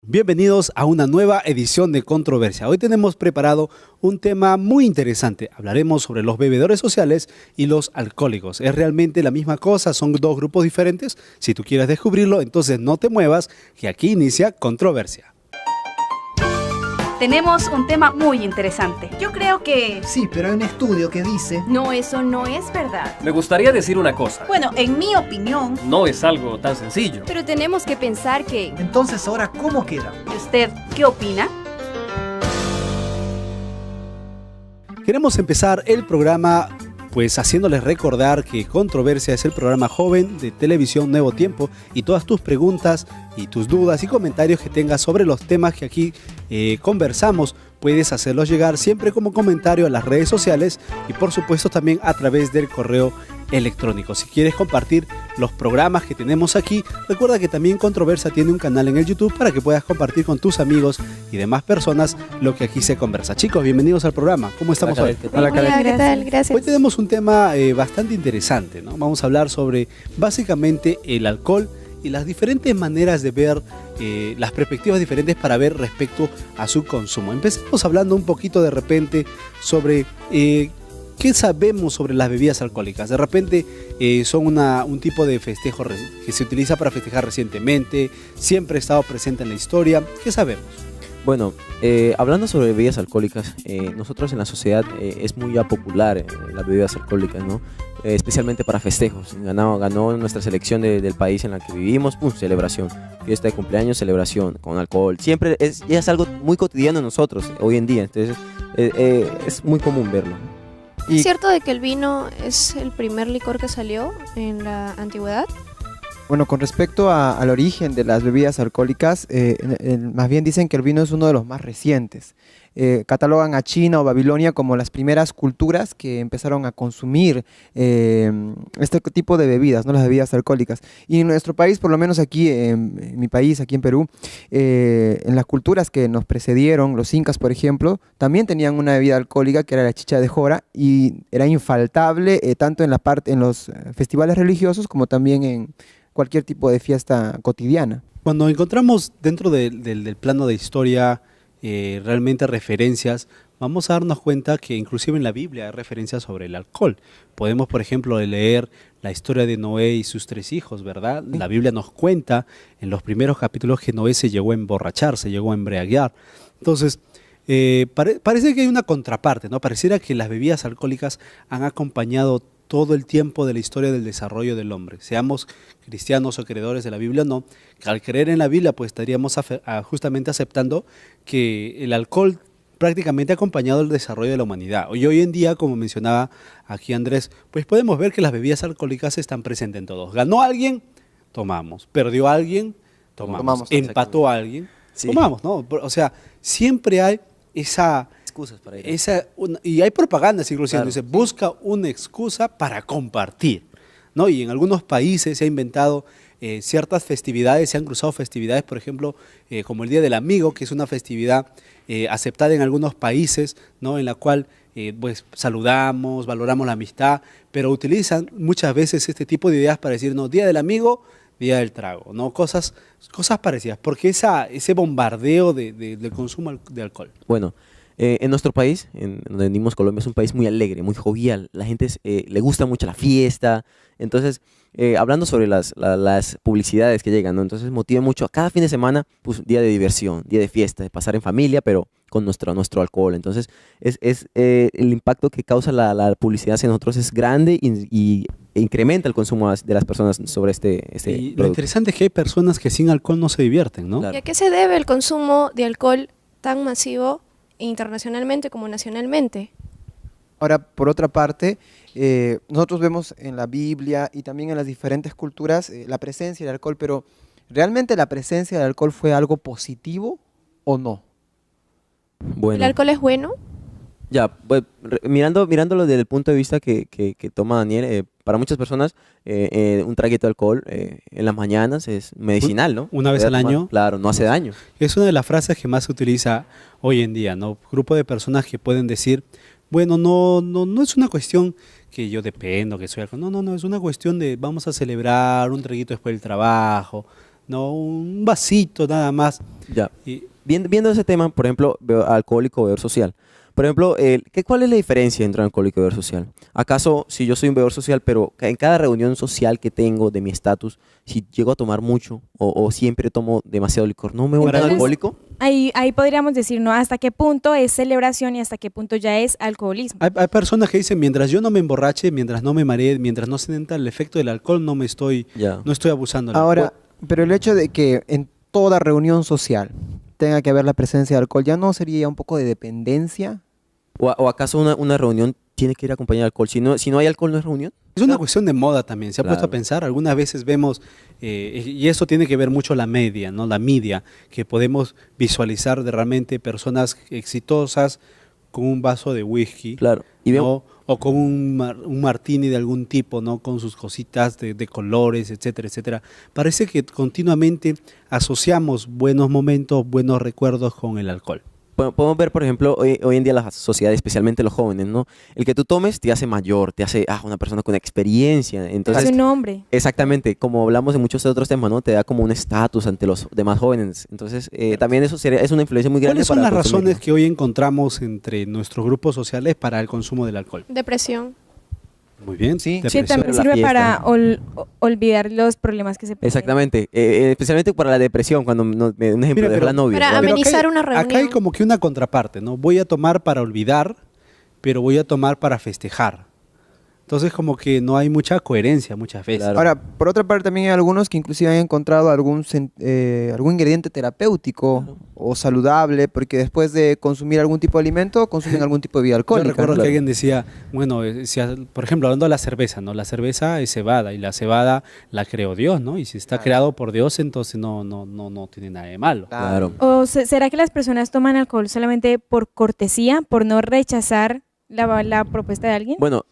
Bienvenidos a una nueva edición de Controversia. Hoy tenemos preparado un tema muy interesante. Hablaremos sobre los bebedores sociales y los alcohólicos. ¿Es realmente la misma cosa? ¿Son dos grupos diferentes? Si tú quieres descubrirlo, entonces no te muevas, que aquí inicia Controversia. Tenemos un tema muy interesante. Yo creo que... Sí, pero hay un estudio que dice... No, eso no es verdad. Me gustaría decir una cosa. Bueno, en mi opinión... No es algo tan sencillo. Pero tenemos que pensar que... Entonces, ¿ahora cómo queda? ¿Y usted qué opina? Queremos empezar el programa pues haciéndoles recordar que Controversia es el programa joven de televisión Nuevo Tiempo y todas tus preguntas y tus dudas y comentarios que tengas sobre los temas que aquí conversamos, puedes hacerlos llegar siempre como comentario a las redes sociales y por supuesto también a través del correo electrónico. Si quieres compartir los programas que tenemos aquí, recuerda que también Controversia tiene un canal en el YouTube para que puedas compartir con tus amigos y demás personas lo que aquí se conversa. Chicos, bienvenidos al programa. ¿Cómo estamos hoy? Hola, ¿qué tal? Gracias. Hoy tenemos un tema bastante interesante, ¿no? Vamos a hablar sobre básicamente el alcohol y las diferentes maneras de ver, las perspectivas diferentes para ver respecto a su consumo. Empecemos hablando un poquito de repente sobre qué sabemos sobre las bebidas alcohólicas. De repente son un tipo de festejo que se utiliza para festejar recientemente, siempre ha estado presente en la historia. ¿Qué sabemos? Bueno, hablando sobre bebidas alcohólicas, nosotros en la sociedad es muy ya popular las bebidas alcohólicas, ¿no? Especialmente para festejos. Ganó nuestra selección del país en la que vivimos, ¡pum!, celebración. Fiesta de cumpleaños, celebración con alcohol. Siempre ya es algo muy cotidiano en nosotros hoy en día, entonces es muy común verlo. ¿Es cierto de que el vino es el primer licor que salió en la antigüedad? Bueno, con respecto al origen de las bebidas alcohólicas, más bien dicen que el vino es uno de los más recientes. Catalogan a China o Babilonia como las primeras culturas que empezaron a consumir este tipo de bebidas, ¿no? Las bebidas alcohólicas. Y en nuestro país, por lo menos aquí en mi país, aquí en Perú, en las culturas que nos precedieron, los incas, por ejemplo, también tenían una bebida alcohólica que era la chicha de jora y era infaltable tanto en los festivales religiosos como también en cualquier tipo de fiesta cotidiana. Cuando encontramos dentro del plano de historia realmente referencias, vamos a darnos cuenta que inclusive en la Biblia hay referencias sobre el alcohol. Podemos, por ejemplo, leer la historia de Noé y sus 3 hijos, ¿verdad? La Biblia nos cuenta en los primeros capítulos que Noé se llegó a emborrachar, se llegó a embriagar. Entonces, parece que hay una contraparte, ¿no? Pareciera que las bebidas alcohólicas han acompañado todo el tiempo de la historia del desarrollo del hombre. Seamos cristianos o creedores de la Biblia o no, al creer en la Biblia pues estaríamos justamente aceptando que el alcohol prácticamente ha acompañado el desarrollo de la humanidad. Y hoy en día, como mencionaba aquí Andrés, pues podemos ver que las bebidas alcohólicas están presentes en todos. Ganó alguien, tomamos. Perdió alguien, tomamos. Empató a alguien, sí, tomamos, ¿no? O sea, siempre hay esa... excusas para ir. Y hay propagandas inclusive, Claro. dice, busca una excusa para compartir, ¿no? Y en algunos países se ha inventado ciertas festividades, se han cruzado festividades, por ejemplo, como el Día del Amigo, que es una festividad aceptada en algunos países, ¿no? En la cual pues saludamos, valoramos la amistad, pero utilizan muchas veces este tipo de ideas para decir, no, Día del Amigo, Día del Trago, ¿no? Cosas parecidas, porque ese bombardeo del consumo de alcohol. Bueno, en nuestro país, en donde venimos, Colombia, es un país muy alegre, muy jovial. La gente le gusta mucho la fiesta. Entonces, hablando sobre las publicidades que llegan, ¿no? Entonces motiva mucho a cada fin de semana, pues, día de diversión, día de fiesta, de pasar en familia, pero con nuestro alcohol. Entonces, el impacto que causa la publicidad hacia nosotros es grande y incrementa el consumo de las personas sobre este Y lo producto. interesante es que hay personas que sin alcohol no se divierten, ¿no? Claro. ¿Y a qué se debe el consumo de alcohol tan masivo internacionalmente como nacionalmente? Ahora, por otra parte, nosotros vemos en la Biblia y también en las diferentes culturas la presencia del alcohol, pero ¿realmente la presencia del alcohol fue algo positivo o no? Bueno. ¿El alcohol es bueno? Ya, pues, mirándolo desde el punto de vista que toma Daniel, para muchas personas un traguito de alcohol en las mañanas es medicinal, ¿no? Una vez al año. Claro, no hace daño. Es una de las frases que más se utiliza hoy en día, ¿no? Grupo de personas que pueden decir, bueno, no es una cuestión que yo dependo, que soy alcohólico. No, es una cuestión de vamos a celebrar un traguito después del trabajo, ¿no? Un vasito nada más. Ya. Y Viendo ese tema, por ejemplo, alcohólico, bebedor social. Por ejemplo, ¿cuál es la diferencia entre un alcohólico y bebedor social? ¿Acaso si yo soy un bebedor social, pero en cada reunión social que tengo de mi estatus, si llego a tomar mucho o siempre tomo demasiado licor, ¿no me vuelvo Entonces, alcohólico? Ahí podríamos decir, ¿no? ¿Hasta qué punto es celebración y hasta qué punto ya es alcoholismo? hay personas que dicen, mientras yo no me emborrache, mientras no me maree, mientras no se sienta el efecto del alcohol, no estoy abusando. del Ahora, alcohol. pero el hecho de que en toda reunión social tenga que haber la presencia de alcohol, ¿ya no sería ya un poco de dependencia? ¿O acaso una reunión tiene que ir acompañada de alcohol? Si no hay alcohol, ¿no es reunión? Es una cuestión de moda también, se ha puesto a pensar, algunas veces vemos, y eso tiene que ver mucho la media, ¿no? La media, que podemos visualizar de realmente personas exitosas con un vaso de whisky, Claro. Y ¿no? O con un martini de algún tipo, ¿no? Con sus cositas de colores, etcétera, etcétera. Parece que continuamente asociamos buenos momentos, buenos recuerdos con el alcohol. Podemos ver, por ejemplo, hoy en día la sociedad, especialmente los jóvenes, ¿no? El que tú tomes te hace mayor, te hace una persona con experiencia. Entonces, Es un hombre. exactamente, como hablamos de muchos otros temas, ¿no? Te da como un estatus ante los demás jóvenes. Entonces, también eso es una influencia muy grande. ¿Cuáles son para las consumirlo. razones que hoy encontramos entre nuestros grupos sociales para el consumo del alcohol? Depresión. Muy bien. Sí. Sí, depresión. también La sirve fiesta. para olvidar los problemas que se pueden. Exactamente, especialmente para la depresión, cuando un ejemplo Mira, de pero- la novia. Para ¿vale? Pero amenizar una Acá hay reunión. como que una contraparte, ¿no? Voy a tomar para olvidar, pero voy a tomar para festejar. Entonces como que no hay mucha coherencia muchas veces. Claro. Ahora, por otra parte, también hay algunos que inclusive han encontrado algún ingrediente terapéutico o saludable, porque después de consumir algún tipo de alimento, consumen algún tipo de bebida Yo alcohólica. recuerdo ¿no? que alguien decía, bueno, por ejemplo, hablando de la cerveza, ¿no? La cerveza es cebada y la cebada la creó Dios, ¿no? Y si está creado por Dios, entonces no tiene nada de malo. Claro. ¿O será que las personas toman alcohol solamente por cortesía, por no rechazar la propuesta de alguien? Bueno,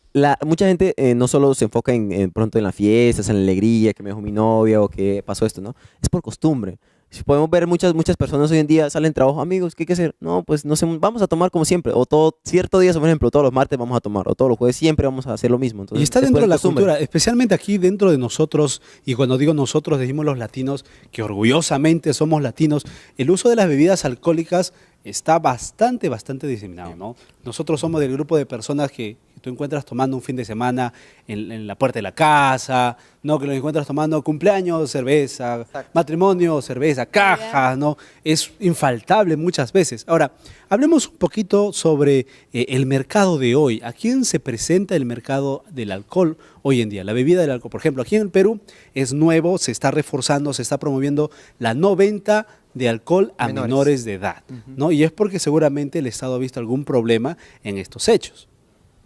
mucha gente no solo se enfoca en pronto en las fiestas, en la alegría, que me dejó mi novia o que pasó esto, ¿no? Es por costumbre. Si podemos ver muchas personas hoy en día salen trabajo, amigos, ¿qué hay que hacer? No, pues no sé, vamos a tomar como siempre. O cierto día, por ejemplo, todos los martes vamos a tomar, o todos los jueves siempre vamos a hacer lo mismo. Entonces, Y está es dentro por de la costumbre. cultura, especialmente aquí dentro de nosotros, y cuando digo nosotros, decimos los latinos, que orgullosamente somos latinos, el uso de las bebidas alcohólicas está bastante diseminado, ¿no? Nosotros somos del grupo de personas que tú encuentras tomando un fin de semana en la puerta de la casa, ¿no? Que los encuentras tomando cumpleaños, cerveza, matrimonio, cerveza, cajas, ¿no? Es infaltable muchas veces. Ahora, hablemos un poquito sobre el mercado de hoy. ¿A quién se presenta el mercado del alcohol hoy en día? La bebida del alcohol. Por ejemplo, aquí en el Perú es nuevo, se está reforzando, se está promoviendo la no venta de alcohol a menores de edad, ¿no? Y es porque seguramente el Estado ha visto algún problema en estos hechos.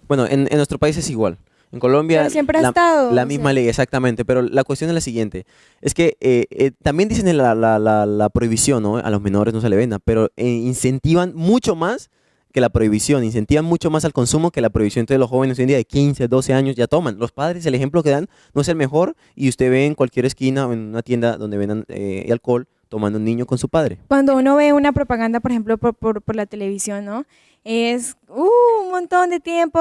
Bueno, en nuestro país es igual. En Colombia Pero siempre ha estado, la o misma sea. ley, exactamente. Pero la cuestión es la siguiente. Es que también dicen en la prohibición, ¿no? A los menores no se le venda, pero incentivan mucho más que la prohibición. Incentivan mucho más al consumo que la prohibición. Entonces los jóvenes hoy en día de 15, 12 años ya toman. Los padres, el ejemplo que dan no es el mejor y usted ve en cualquier esquina o en una tienda donde vendan alcohol tomando un niño con su padre. Cuando uno ve una propaganda, por ejemplo, por la televisión, ¿no? Es un montón de tiempo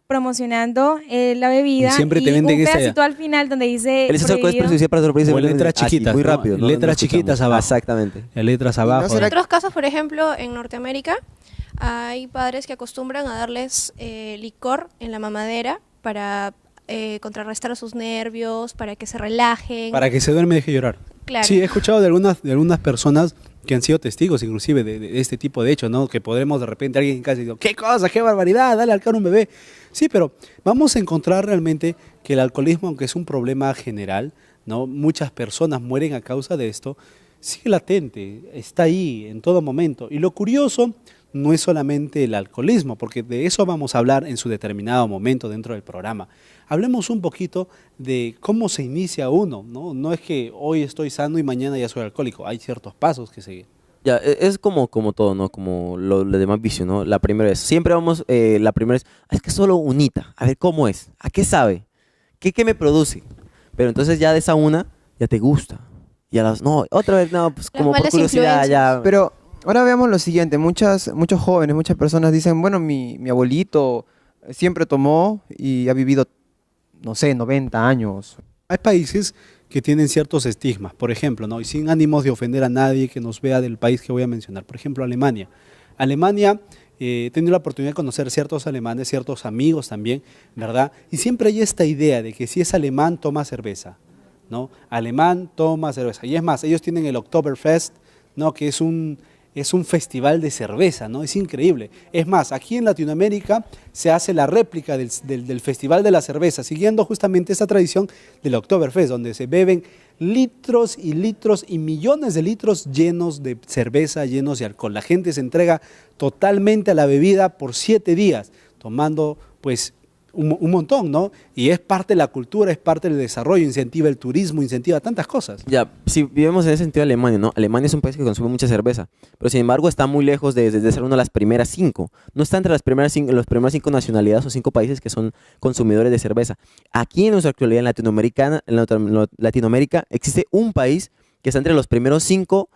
promocionando la bebida Y siempre te venden un esa- pedacito al final donde dice El alcohol es prohibido. perjudicial para otro país. O en letras chiquitas, muy ¿no? rápido. ¿no? Letras No escuchamos. chiquitas abajo. Exactamente. Las letras no abajo. será En otros casos, por ejemplo, en Norteamérica, hay padres que acostumbran a darles licor en la mamadera para contrarrestar sus nervios, para que se relajen. Para que se duerme y deje llorar. Claro. Sí, he escuchado de algunas personas que han sido testigos inclusive de este tipo de hechos, ¿no? Que podremos de repente alguien en casa y decir, ¿qué cosa? ¿Qué barbaridad? Dale alcohol a un bebé. Sí, pero vamos a encontrar realmente que el alcoholismo, aunque es un problema general, ¿no? Muchas personas mueren a causa de esto, sigue latente, está ahí en todo momento. Y lo curioso no es solamente el alcoholismo, porque de eso vamos a hablar en su determinado momento dentro del programa. Hablemos un poquito de cómo se inicia uno, ¿no? No es que hoy estoy sano y mañana ya soy alcohólico, hay ciertos pasos que seguir. Ya, es como todo, ¿no? Como lo demás vicios, ¿no? La primera vez. Siempre vamos, la primera vez, es que solo unita, a ver cómo es, a qué sabe, qué me produce. Pero entonces ya de esa una, ya te gusta. Ya no, otra vez, no, pues Las como por malas curiosidad, ya. Pero ahora veamos lo siguiente, muchos jóvenes, muchas personas dicen, bueno, mi abuelito siempre tomó y ha vivido, no sé, 90 años. Hay países que tienen ciertos estigmas, por ejemplo, ¿no? Y sin ánimos de ofender a nadie que nos vea del país que voy a mencionar, por ejemplo, Alemania. Alemania, he tenido la oportunidad de conocer ciertos alemanes, ciertos amigos también, ¿verdad? Y siempre hay esta idea de que si es alemán, toma cerveza, ¿no? Alemán toma cerveza. Y es más, ellos tienen el Oktoberfest, ¿no? Que es un festival de cerveza, ¿no? Es increíble. Es más, aquí en Latinoamérica se hace la réplica del Festival de la Cerveza, siguiendo justamente esa tradición del Oktoberfest, donde se beben litros y litros y millones de litros llenos de cerveza, llenos de alcohol. La gente se entrega totalmente a la bebida por 7 días, tomando pues un montón, ¿no? Y es parte de la cultura, es parte del desarrollo, incentiva el turismo, incentiva tantas cosas. Ya, si vivimos en ese sentido Alemania, ¿no? Alemania es un país que consume mucha cerveza, pero sin embargo está muy lejos de ser una de las primeras 5. No está entre las primeras 5 nacionalidades o 5 países que son consumidores de cerveza. Aquí en nuestra actualidad en Latinoamérica existe un país que está entre los primeros 5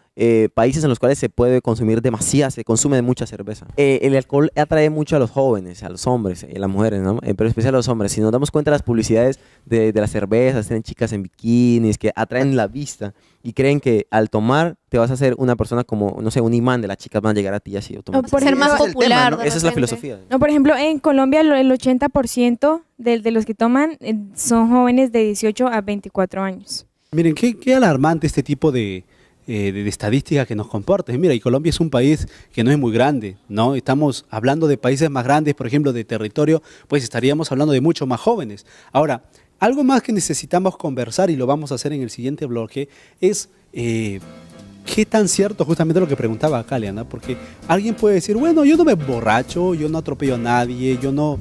países en los cuales se puede consumir se consume mucha cerveza. El alcohol atrae mucho a los jóvenes, a los hombres y a las mujeres, ¿no? Pero especialmente a los hombres. Si nos damos cuenta, las publicidades de las cervezas, tienen chicas en bikinis que atraen la vista y creen que al tomar te vas a hacer una persona como, no sé, un imán de las chicas, van a llegar a ti así automáticamente. Por ser más Ese es el popular. tema, ¿no? Esa es la filosofía. No, por ejemplo, en Colombia el 80% de los que toman son jóvenes de 18 a 24 años. Miren, qué alarmante este tipo de estadística que nos comporta. Mira, y Colombia es un país que no es muy grande, ¿no? Estamos hablando de países más grandes, por ejemplo, de territorio, pues estaríamos hablando de mucho más jóvenes. Ahora, algo más que necesitamos conversar, y lo vamos a hacer en el siguiente bloque, es qué tan cierto, justamente lo que preguntaba Kalia, ¿no? Porque alguien puede decir, bueno, yo no me emborracho, yo no atropello a nadie, yo no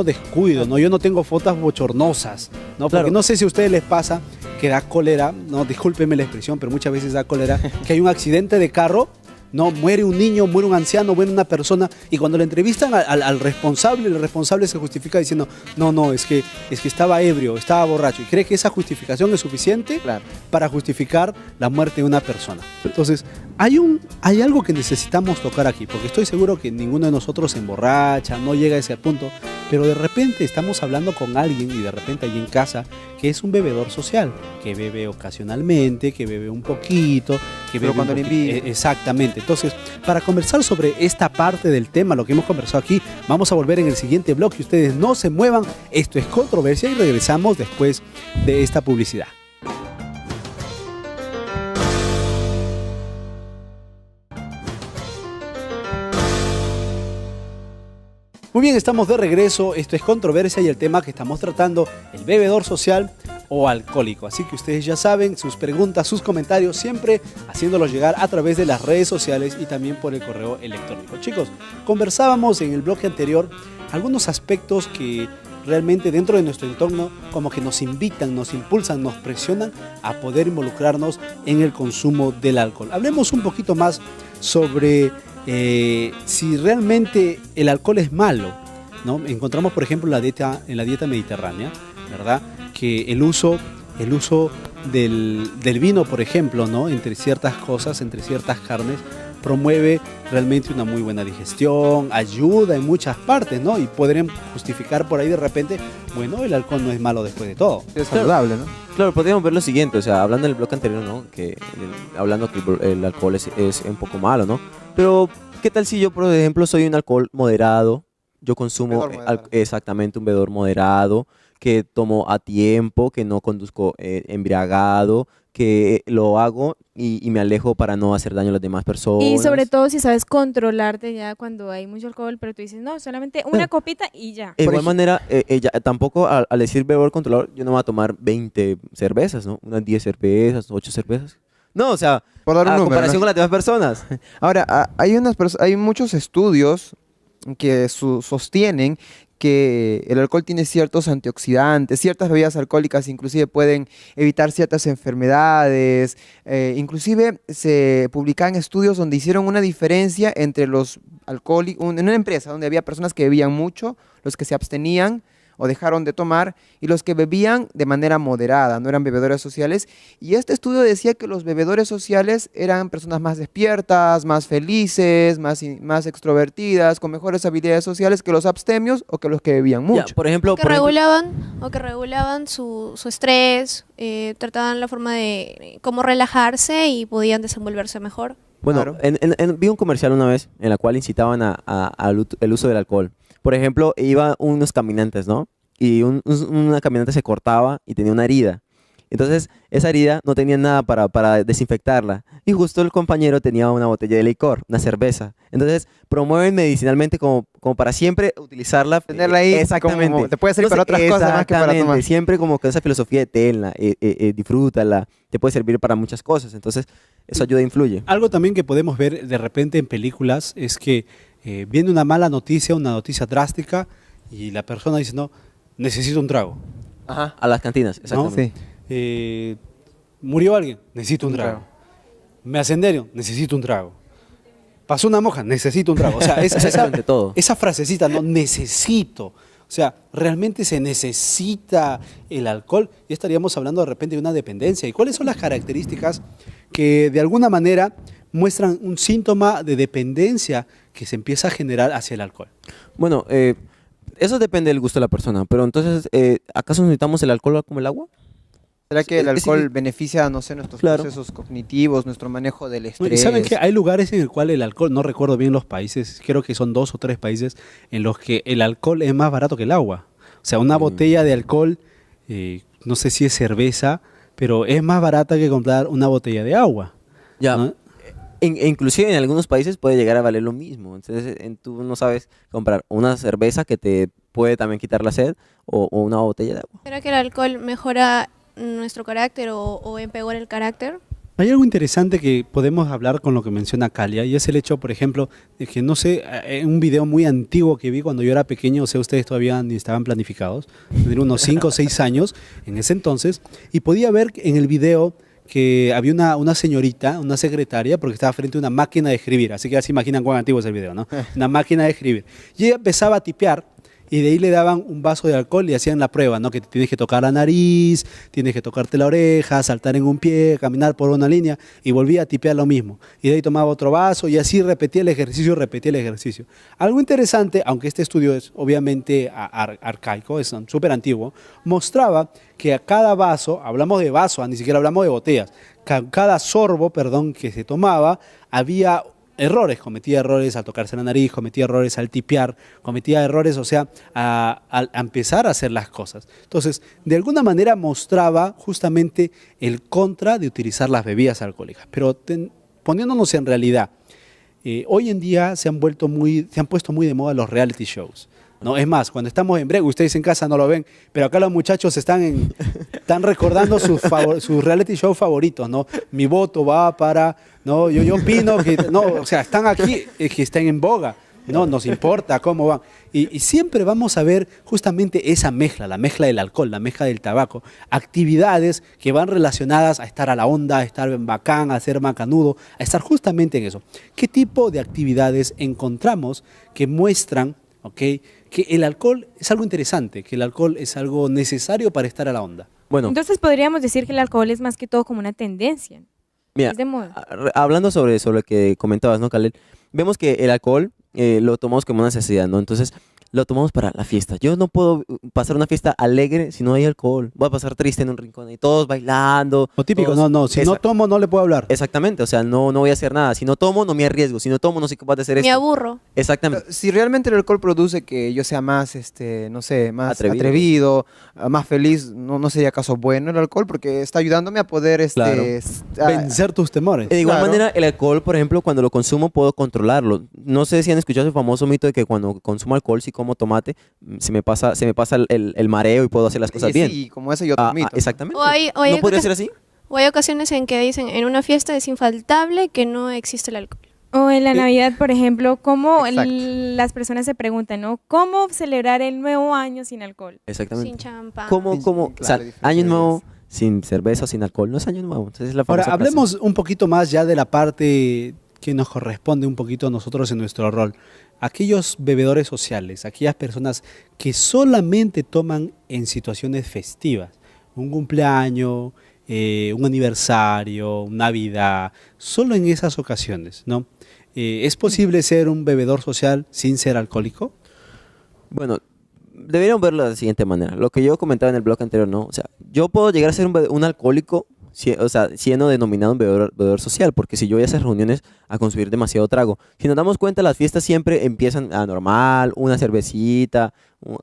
descuido, ¿no? Yo no tengo fotos bochornosas, ¿no? Porque Claro. no sé si a ustedes les pasa que da cólera, no, discúlpenme la expresión, pero muchas veces da cólera, que hay un accidente de carro, no, muere un niño, muere un anciano, muere una persona, y cuando le entrevistan al responsable, el responsable se justifica diciendo, no, es que estaba ebrio, estaba borracho, y cree que esa justificación es suficiente para justificar la muerte de una persona. Entonces, hay algo que necesitamos tocar aquí, porque estoy seguro que ninguno de nosotros se emborracha, no llega a ese punto, pero de repente estamos hablando con alguien, y de repente allí en casa, que es un bebedor social, que bebe ocasionalmente, que bebe un poquito, que Pero bebe cuando un le poquito. invita. Exactamente. Entonces, para conversar sobre esta parte del tema, lo que hemos conversado aquí, vamos a volver en el siguiente bloque. Ustedes no se muevan. Esto es Controversia y regresamos después de esta publicidad. Muy bien, estamos de regreso. Esto es Controversia y el tema que estamos tratando, el bebedor social o alcohólico. Así que ustedes ya saben, sus preguntas, sus comentarios, siempre haciéndolos llegar a través de las redes sociales y también por el correo electrónico. Chicos, conversábamos en el bloque anterior algunos aspectos que realmente dentro de nuestro entorno como que nos invitan, nos impulsan, nos presionan a poder involucrarnos en el consumo del alcohol. Hablemos un poquito más sobre si realmente el alcohol es malo, ¿no? Encontramos, por ejemplo, en la dieta mediterránea, ¿verdad? Que el uso del vino, por ejemplo, ¿no? Entre ciertas cosas, entre ciertas carnes, promueve realmente una muy buena digestión, ayuda en muchas partes, ¿no? Y podrían justificar por ahí de repente, bueno, el alcohol no es malo después de todo. Es saludable, ¿no? Claro, podríamos ver lo siguiente, o sea, hablando del bloque anterior, ¿no? Hablando que el alcohol es un poco malo, ¿no? Pero, ¿qué tal si yo, por ejemplo, soy un alcohol moderado? Yo consumo Bebedor moderado. exactamente un bebedor moderado, que tomo a tiempo, que no conduzco embriagado, que lo hago y me alejo para no hacer daño a las demás personas. Y sobre todo si sabes controlarte ya cuando hay mucho alcohol, pero tú dices, no, solamente una copita y ya. De igual manera, tampoco al decir bebedor controlador, yo no voy a tomar 20 cervezas, ¿no? Unas 10 cervezas, 8 cervezas. No, o sea, Por dar un a número, comparación ¿no? con las demás personas. Ahora, hay muchos estudios que sostienen que el alcohol tiene ciertos antioxidantes, ciertas bebidas alcohólicas inclusive pueden evitar ciertas enfermedades, inclusive se publicaban estudios donde hicieron una diferencia entre los alcohólicos, en una empresa donde había personas que bebían mucho, los que se abstenían, o dejaron de tomar, y los que bebían de manera moderada, no eran bebedores sociales. Y este estudio decía que los bebedores sociales eran personas más despiertas, más felices, más extrovertidas, con mejores habilidades sociales que los abstemios o que los que bebían mucho. Ya, por ejemplo, Que regulaban su estrés, trataban la forma de cómo relajarse y podían desenvolverse mejor. bueno, Claro. vi un comercial una vez en la cual incitaban el uso del alcohol. Por ejemplo, iban unos caminantes, ¿no? Y una caminante se cortaba y tenía una herida. Entonces, esa herida no tenía nada para desinfectarla. Y justo el compañero tenía una botella de licor, una cerveza. Entonces, promueven medicinalmente como para siempre utilizarla. Tenerla ahí, Exactamente. como te puede servir para otras cosas más que para tomar. Exactamente. Siempre como que esa filosofía de tenla, disfrútala, te puede servir para muchas cosas. Entonces, eso ayuda, influye. Algo también que podemos ver de repente en películas es que viene una mala noticia, una noticia drástica, y la persona dice, no, necesito un trago. Ajá. A las cantinas, exactamente. Sí. Murió alguien, necesito un Un trago. trago. Me ascendieron, necesito un trago. Pasó una moja, necesito un trago. O sea, Exactamente todo. esa frasecita, no, necesito. O sea, realmente se necesita el alcohol. Ya estaríamos hablando de repente de una dependencia. ¿Y cuáles son las características que de alguna manera muestran un síntoma de dependencia que se empieza a generar hacia el alcohol? Bueno, eso depende del gusto de la persona, pero entonces, ¿acaso necesitamos el alcohol como el agua? ¿Será que el Es- alcohol beneficia, no sé, nuestros Claro. procesos cognitivos, nuestro manejo del No, estrés? y saben que hay lugares en el cual el alcohol, no recuerdo bien los países, creo que son 2 o 3 países en los que el alcohol es más barato que el agua. O sea, una botella de alcohol, no sé si es cerveza, pero es más barata que comprar una botella de agua. Ya. ¿no? Inclusive en algunos países puede llegar a valer lo mismo. Entonces, tú no sabes comprar una cerveza que te puede también quitar la sed o una botella de agua. ¿Será que el alcohol mejora nuestro carácter o empeora el carácter? Hay algo interesante que podemos hablar con lo que menciona Calia, y es el hecho, por ejemplo, de que, no sé, en un video muy antiguo que vi cuando yo era pequeño, o sea, ustedes todavía ni estaban planificados, tendría unos 5 o 6 años en ese entonces, y podía ver en el video que había una señorita, una secretaria, porque estaba frente a una máquina de escribir, así que ya se imaginan cuán antiguo es el video, ¿no? Una máquina de escribir. Y ella empezaba a tipear, y de ahí le daban un vaso de alcohol y hacían la prueba, ¿no? Que te tienes que tocar la nariz, tienes que tocarte la oreja, saltar en un pie, caminar por una línea, y volvía a tipear lo mismo. Y de ahí tomaba otro vaso y así repetía el ejercicio. Algo interesante, aunque este estudio es obviamente arcaico, es súper antiguo, mostraba que a cada vaso, hablamos de vaso, ni siquiera hablamos de botellas, cada sorbo, perdón, que se tomaba, había cometía errores al tocarse la nariz, cometía errores al tipear, cometía errores, o sea, a empezar a hacer las cosas. Entonces, de alguna manera mostraba justamente el contra de utilizar las bebidas alcohólicas. Pero poniéndonos en realidad, hoy en día se han puesto muy de moda los reality shows. ¿No? Es más, cuando estamos en break, ustedes en casa no lo ven, pero acá los muchachos están recordando sus reality shows favoritos, ¿no? Mi voto va para, ¿no? Yo opino que, no, o sea, están aquí, que están en boga, no nos importa cómo van. Y siempre vamos a ver justamente esa mezcla, la mezcla del alcohol, la mezcla del tabaco, actividades que van relacionadas a estar a la onda, a estar bacán, a ser macanudo, a estar justamente en eso. ¿Qué tipo de actividades encontramos que muestran, que el alcohol es algo interesante, que el alcohol es algo necesario para estar a la onda? Bueno, Entonces podríamos decir que el alcohol es más que todo como una tendencia. mira, Es de moda. hablando sobre lo que comentabas, ¿no, Khaled? Vemos que el alcohol lo tomamos como una necesidad, ¿no? Entonces, lo tomamos para la fiesta. Yo no puedo pasar una fiesta alegre si no hay alcohol. Voy a pasar triste en un rincón y todos bailando. O típico, todos- si no tomo no le puedo hablar. Exactamente, o sea, no voy a hacer nada. Si no tomo, no me arriesgo. Si no tomo, no soy capaz de hacer Me esto. aburro. Exactamente. Si realmente el alcohol produce que yo sea más, no sé, más Atrevido. atrevido, más feliz, no sería acaso bueno el alcohol, porque está ayudándome a poder, Claro. Vencer tus temores. De igual Claro. manera, el alcohol, por ejemplo, cuando lo consumo puedo controlarlo. No sé si han escuchado el famoso mito de que cuando consumo alcohol, si como tomate, se me pasa el mareo y puedo hacer las cosas bien. Sí, como ese y otro mito. Exactamente. O hay ¿No podría ocas- ser así? O hay ocasiones en que dicen, en una fiesta es infaltable que no existe el alcohol. O en la Navidad, por ejemplo, cómo Exacto. las personas se preguntan, ¿no? ¿Cómo celebrar el nuevo año sin alcohol? Exactamente. Sin champán. ¿Cómo? O sea, Claro, año diferentes. nuevo sin cerveza, sin alcohol, no es año nuevo. Entonces es la Ahora, famosa frase. hablemos un poquito más ya de la parte que nos corresponde un poquito a nosotros en nuestro rol. Aquellos bebedores sociales, aquellas personas que solamente toman en situaciones festivas, un cumpleaños, un aniversario, Navidad, solo en esas ocasiones, ¿no? ¿Es posible ser un bebedor social sin ser alcohólico? Bueno, deberíamos verlo de la siguiente manera. Lo que yo comentaba en el blog anterior, ¿no? O sea, yo puedo llegar a ser un alcohólico, o sea, siendo denominado un bebedor social, porque si yo voy a esas reuniones a consumir demasiado trago. Si nos damos cuenta, las fiestas siempre empiezan a normal, una cervecita,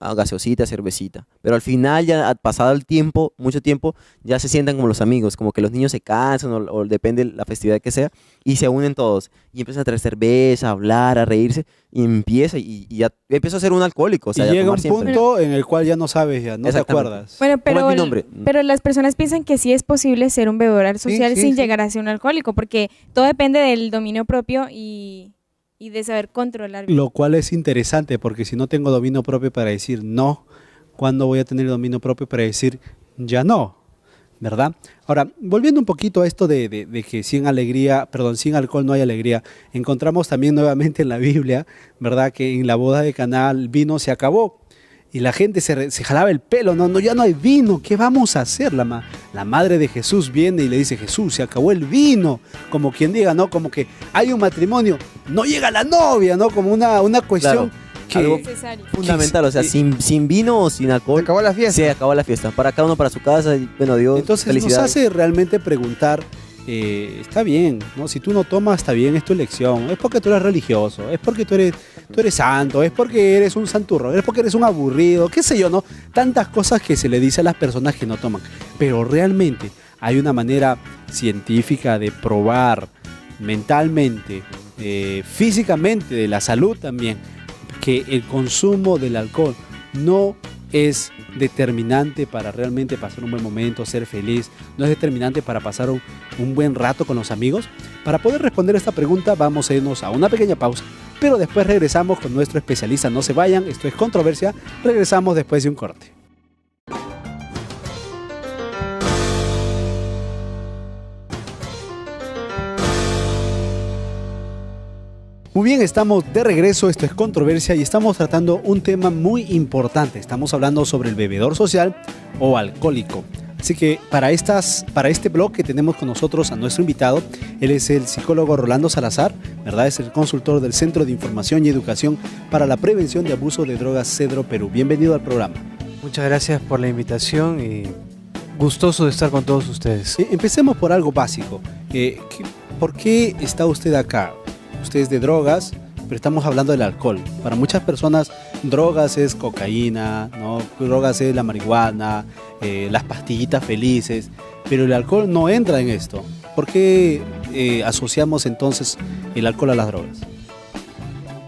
a gaseosita, cervecita. Pero al final, ya pasado el tiempo, mucho tiempo, ya se sientan como los amigos, como que los niños se cansan o depende de la festividad que sea, y se unen todos. Y empiezan a traer cerveza, a hablar, a reírse, y ya empieza a ser un alcohólico. O sea, y ya llega un tomar siempre. punto en el cual ya no sabes, ya no te Exactamente. acuerdas. Bueno, ¿Cómo es mi nombre? pero las personas piensan que sí es posible ser un bebedor social sí, sin sí. llegar a ser un alcohólico, porque todo depende del dominio propio y de saber controlar bien. Lo cual es interesante, porque si no tengo dominio propio para decir no, ¿cuándo voy a tener dominio propio para decir ya no? ¿Verdad? Ahora, volviendo un poquito a esto de que sin alcohol no hay alegría, encontramos también nuevamente en la Biblia, ¿verdad? Que en la boda de Caná el vino se acabó y la gente se jalaba el pelo, no, ya no hay vino, ¿qué vamos a hacer? La madre de Jesús viene y le dice, Jesús, se acabó el vino, como quien diga, ¿no? Como que hay un matrimonio, no llega la novia, ¿no? Como una cuestión Algo Necesario. fundamental, o sea, sin vino o sin alcohol. Se acabó la fiesta. Se acabó la fiesta. Para cada uno para su casa y bueno, Dios, Entonces nos felicidades. hace realmente preguntar, está bien, ¿no? Si tú no tomas, está bien, es tu elección, es porque tú eres religioso, es porque tú eres santo, es porque eres un santurro, es porque eres un aburrido, qué sé yo, ¿no? Tantas cosas que se le dice a las personas que no toman. Pero realmente hay una manera científica de probar mentalmente, físicamente, de la salud también, que el consumo del alcohol no es determinante para realmente pasar un buen momento, ser feliz, no es determinante para pasar un buen rato con los amigos. Para poder responder esta pregunta vamos a irnos a una pequeña pausa, pero después regresamos con nuestro especialista. No se vayan, esto es Controversia, regresamos después de un corte. Muy bien, estamos de regreso, esto es Controversia y estamos tratando un tema muy importante. Estamos hablando sobre el bebedor social o alcohólico. Así que para este blog que tenemos con nosotros a nuestro invitado, él es el psicólogo Rolando Salazar, ¿verdad? Es el consultor del Centro de Información y Educación para la Prevención de Abuso de Drogas Cedro Perú. Bienvenido al programa. Muchas gracias por la invitación y gustoso de estar con todos ustedes. Empecemos por algo básico. ¿Por qué está usted acá? Usted es de drogas, pero estamos hablando del alcohol. Para muchas personas, drogas es cocaína, ¿no? Drogas es la marihuana, las pastillitas felices, pero el alcohol no entra en esto. ¿Por qué asociamos entonces el alcohol a las drogas?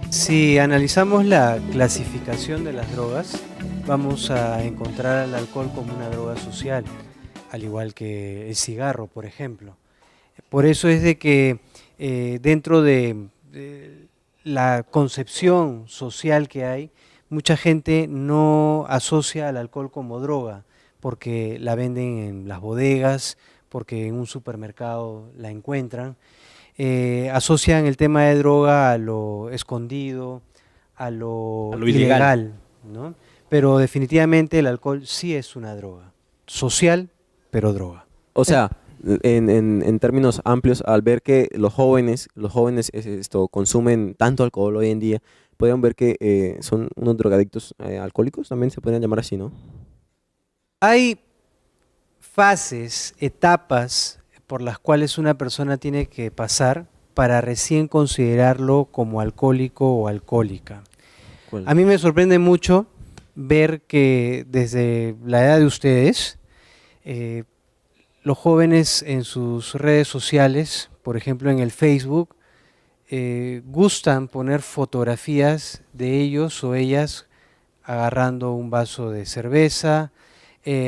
Si analizamos la clasificación de las drogas, vamos a encontrar al alcohol como una droga social, al igual que el cigarro, por ejemplo. Por eso es de que dentro de la concepción social que hay, mucha gente no asocia al alcohol como droga, porque la venden en las bodegas, porque en un supermercado la encuentran. Asocian el tema de droga a lo escondido, a lo ilegal, ¿no? Pero definitivamente el alcohol sí es una droga, social, pero droga. O sea, en términos amplios, al ver que los jóvenes consumen tanto alcohol hoy en día, podrían ver que son unos drogadictos alcohólicos, también se podrían llamar así, ¿no? Hay fases, etapas por las cuales una persona tiene que pasar para recién considerarlo como alcohólico o alcohólica. ¿Cuál? A mí me sorprende mucho ver que desde la edad de ustedes, los jóvenes en sus redes sociales, por ejemplo en el Facebook, gustan poner fotografías de ellos o ellas agarrando un vaso de cerveza,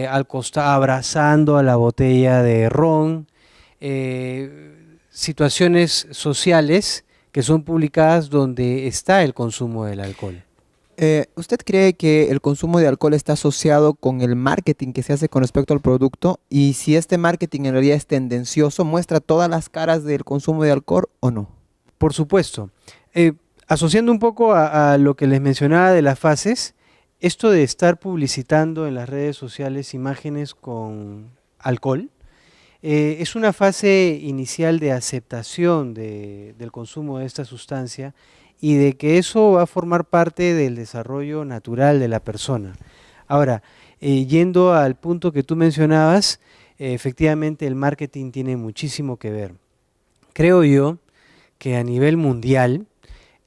al costado abrazando a la botella de ron, situaciones sociales que son publicadas donde está el consumo del alcohol. ¿Usted cree que el consumo de alcohol está asociado con el marketing que se hace con respecto al producto? Y si este marketing en realidad es tendencioso, ¿muestra todas las caras del consumo de alcohol o no? por supuesto. Asociando un poco a lo que les mencionaba de las fases, esto de estar publicitando en las redes sociales imágenes con alcohol, es una fase inicial de aceptación del consumo de esta sustancia y de que eso va a formar parte del desarrollo natural de la persona. Ahora, yendo al punto que tú mencionabas, efectivamente el marketing tiene muchísimo que ver. Creo yo que a nivel mundial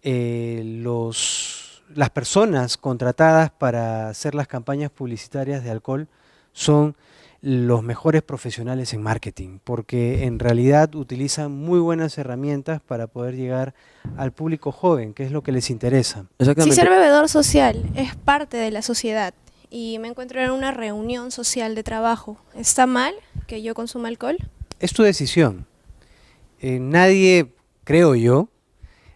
las personas contratadas para hacer las campañas publicitarias de alcohol son los mejores profesionales en marketing, porque en realidad utilizan muy buenas herramientas para poder llegar al público joven, que es lo que les interesa. Si ser bebedor social es parte de la sociedad y me encuentro en una reunión social de trabajo, ¿está mal que yo consuma alcohol? Es tu decisión. Nadie, creo yo,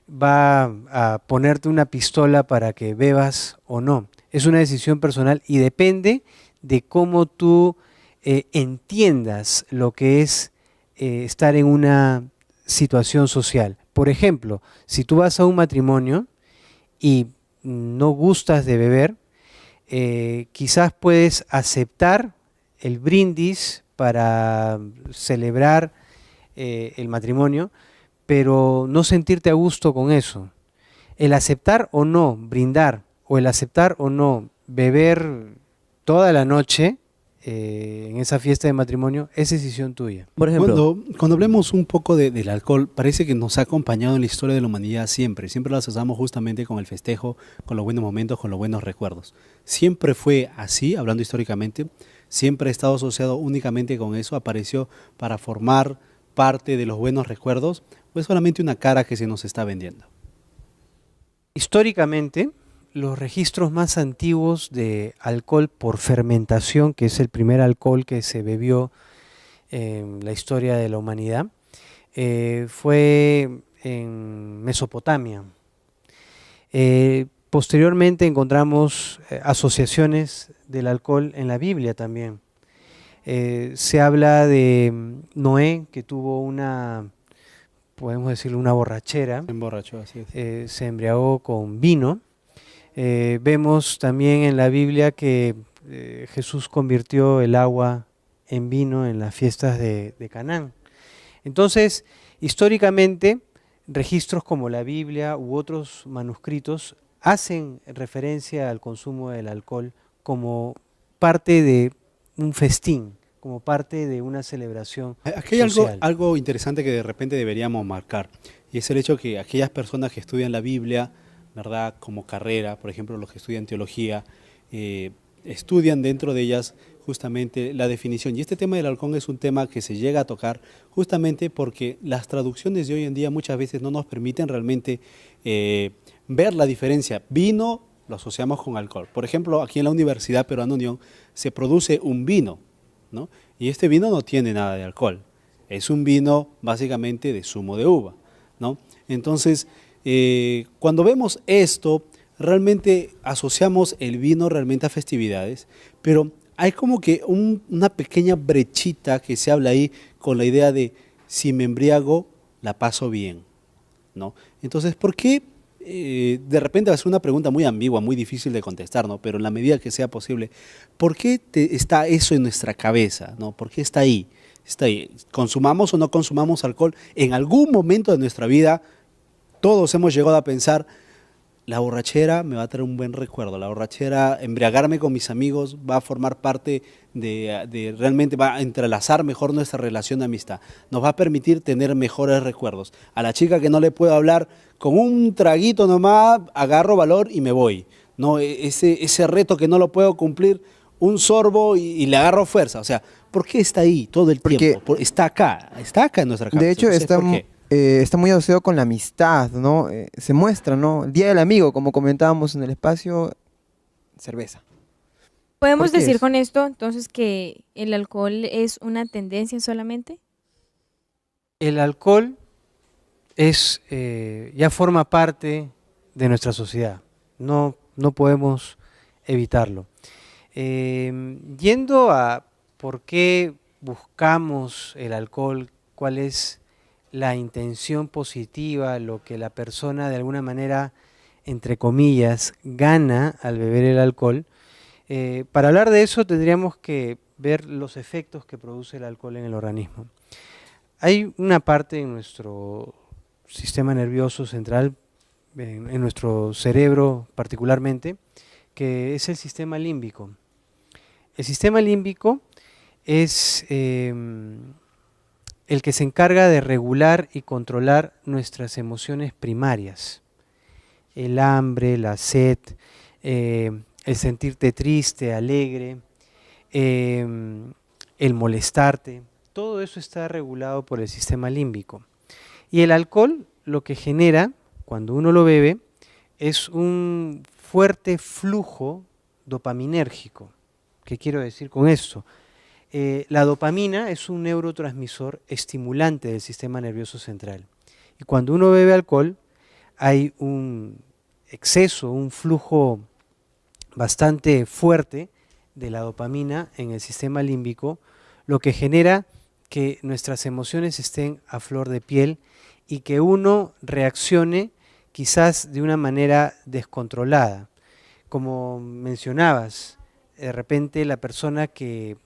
va a ponerte una pistola para que bebas o no. Es una decisión personal y depende de cómo tú entiendas lo que es estar en una situación social. Por ejemplo, si tú vas a un matrimonio y no gustas de beber, quizás puedes aceptar el brindis para celebrar el matrimonio, pero no sentirte a gusto con eso. El aceptar o no brindar, o el aceptar o no beber toda la noche en esa fiesta de matrimonio, es decisión tuya. Por ejemplo, Cuando hablemos un poco del alcohol, parece que nos ha acompañado en la historia de la humanidad siempre. Siempre lo asociamos justamente con el festejo, con los buenos momentos, con los buenos recuerdos. Siempre fue así, hablando históricamente, siempre ha estado asociado únicamente con eso, apareció para formar parte de los buenos recuerdos, o es solamente una cara que se nos está vendiendo. Históricamente, los registros más antiguos de alcohol por fermentación, que es el primer alcohol que se bebió en la historia de la humanidad, fue en Mesopotamia. Posteriormente encontramos asociaciones del alcohol en la Biblia también. Se habla de Noé, que tuvo podemos decirlo, una borrachera. Se emborrachó, así es. Se embriagó con vino. Vemos también en la Biblia que Jesús convirtió el agua en vino en las fiestas de Canaán. Entonces, históricamente, registros como la Biblia u otros manuscritos hacen referencia al consumo del alcohol como parte de un festín, como parte de una celebración Aquí hay social. algo interesante que de repente deberíamos marcar, y es el hecho que aquellas personas que estudian la Biblia, ¿verdad?, como carrera, por ejemplo, los que estudian teología, estudian dentro de ellas justamente la definición. Y este tema del alcohol es un tema que se llega a tocar justamente porque las traducciones de hoy en día muchas veces no nos permiten realmente ver la diferencia. Vino lo asociamos con alcohol. Por ejemplo, aquí en la Universidad Peruana Unión se produce un vino, ¿no? Y este vino no tiene nada de alcohol. Es un vino básicamente de zumo de uva, ¿no? Entonces, cuando vemos esto, realmente asociamos el vino realmente a festividades, pero hay como que una pequeña brechita que se habla ahí con la idea de si me embriago, la paso bien, ¿no? Entonces, ¿por qué? De repente va a ser una pregunta muy ambigua, muy difícil de contestar, ¿no? Pero en la medida que sea posible, ¿por qué está eso en nuestra cabeza, ¿no? ¿Por qué está ahí? Está ahí. ¿Consumamos o no consumamos alcohol? En algún momento de nuestra vida, todos hemos llegado a pensar, la borrachera me va a traer un buen recuerdo, la borrachera, embriagarme con mis amigos va a formar parte de realmente va a entrelazar mejor nuestra relación de amistad, nos va a permitir tener mejores recuerdos. A la chica que no le puedo hablar, con un traguito nomás, agarro valor y me voy, ¿no? Ese reto que no lo puedo cumplir, un sorbo y le agarro fuerza. O sea, ¿por qué está ahí todo el tiempo? Está acá en nuestra cabeza. De hecho, Entonces, está muy asociado con la amistad, ¿no? Se muestra, ¿no? El Día del Amigo, como comentábamos en el espacio, cerveza. ¿Podemos ¿Por qué decir es? con esto entonces que el alcohol es una tendencia solamente? El alcohol ya forma parte de nuestra sociedad, no podemos evitarlo. Yendo a por qué buscamos el alcohol, cuál es la intención positiva, lo que la persona de alguna manera, entre comillas, gana al beber el alcohol. Para hablar de eso tendríamos que ver los efectos que produce el alcohol en el organismo. Hay una parte en nuestro sistema nervioso central, en nuestro cerebro particularmente, que es el sistema límbico. El sistema límbico es el que se encarga de regular y controlar nuestras emociones primarias. El hambre, la sed, el sentirte triste, alegre, el molestarte, todo eso está regulado por el sistema límbico. Y el alcohol lo que genera, cuando uno lo bebe, es un fuerte flujo dopaminérgico. ¿Qué quiero decir con esto? La dopamina es un neurotransmisor estimulante del sistema nervioso central. Y cuando uno bebe alcohol, hay un exceso, un flujo bastante fuerte de la dopamina en el sistema límbico, lo que genera que nuestras emociones estén a flor de piel y que uno reaccione quizás de una manera descontrolada. Como mencionabas, de repente la persona que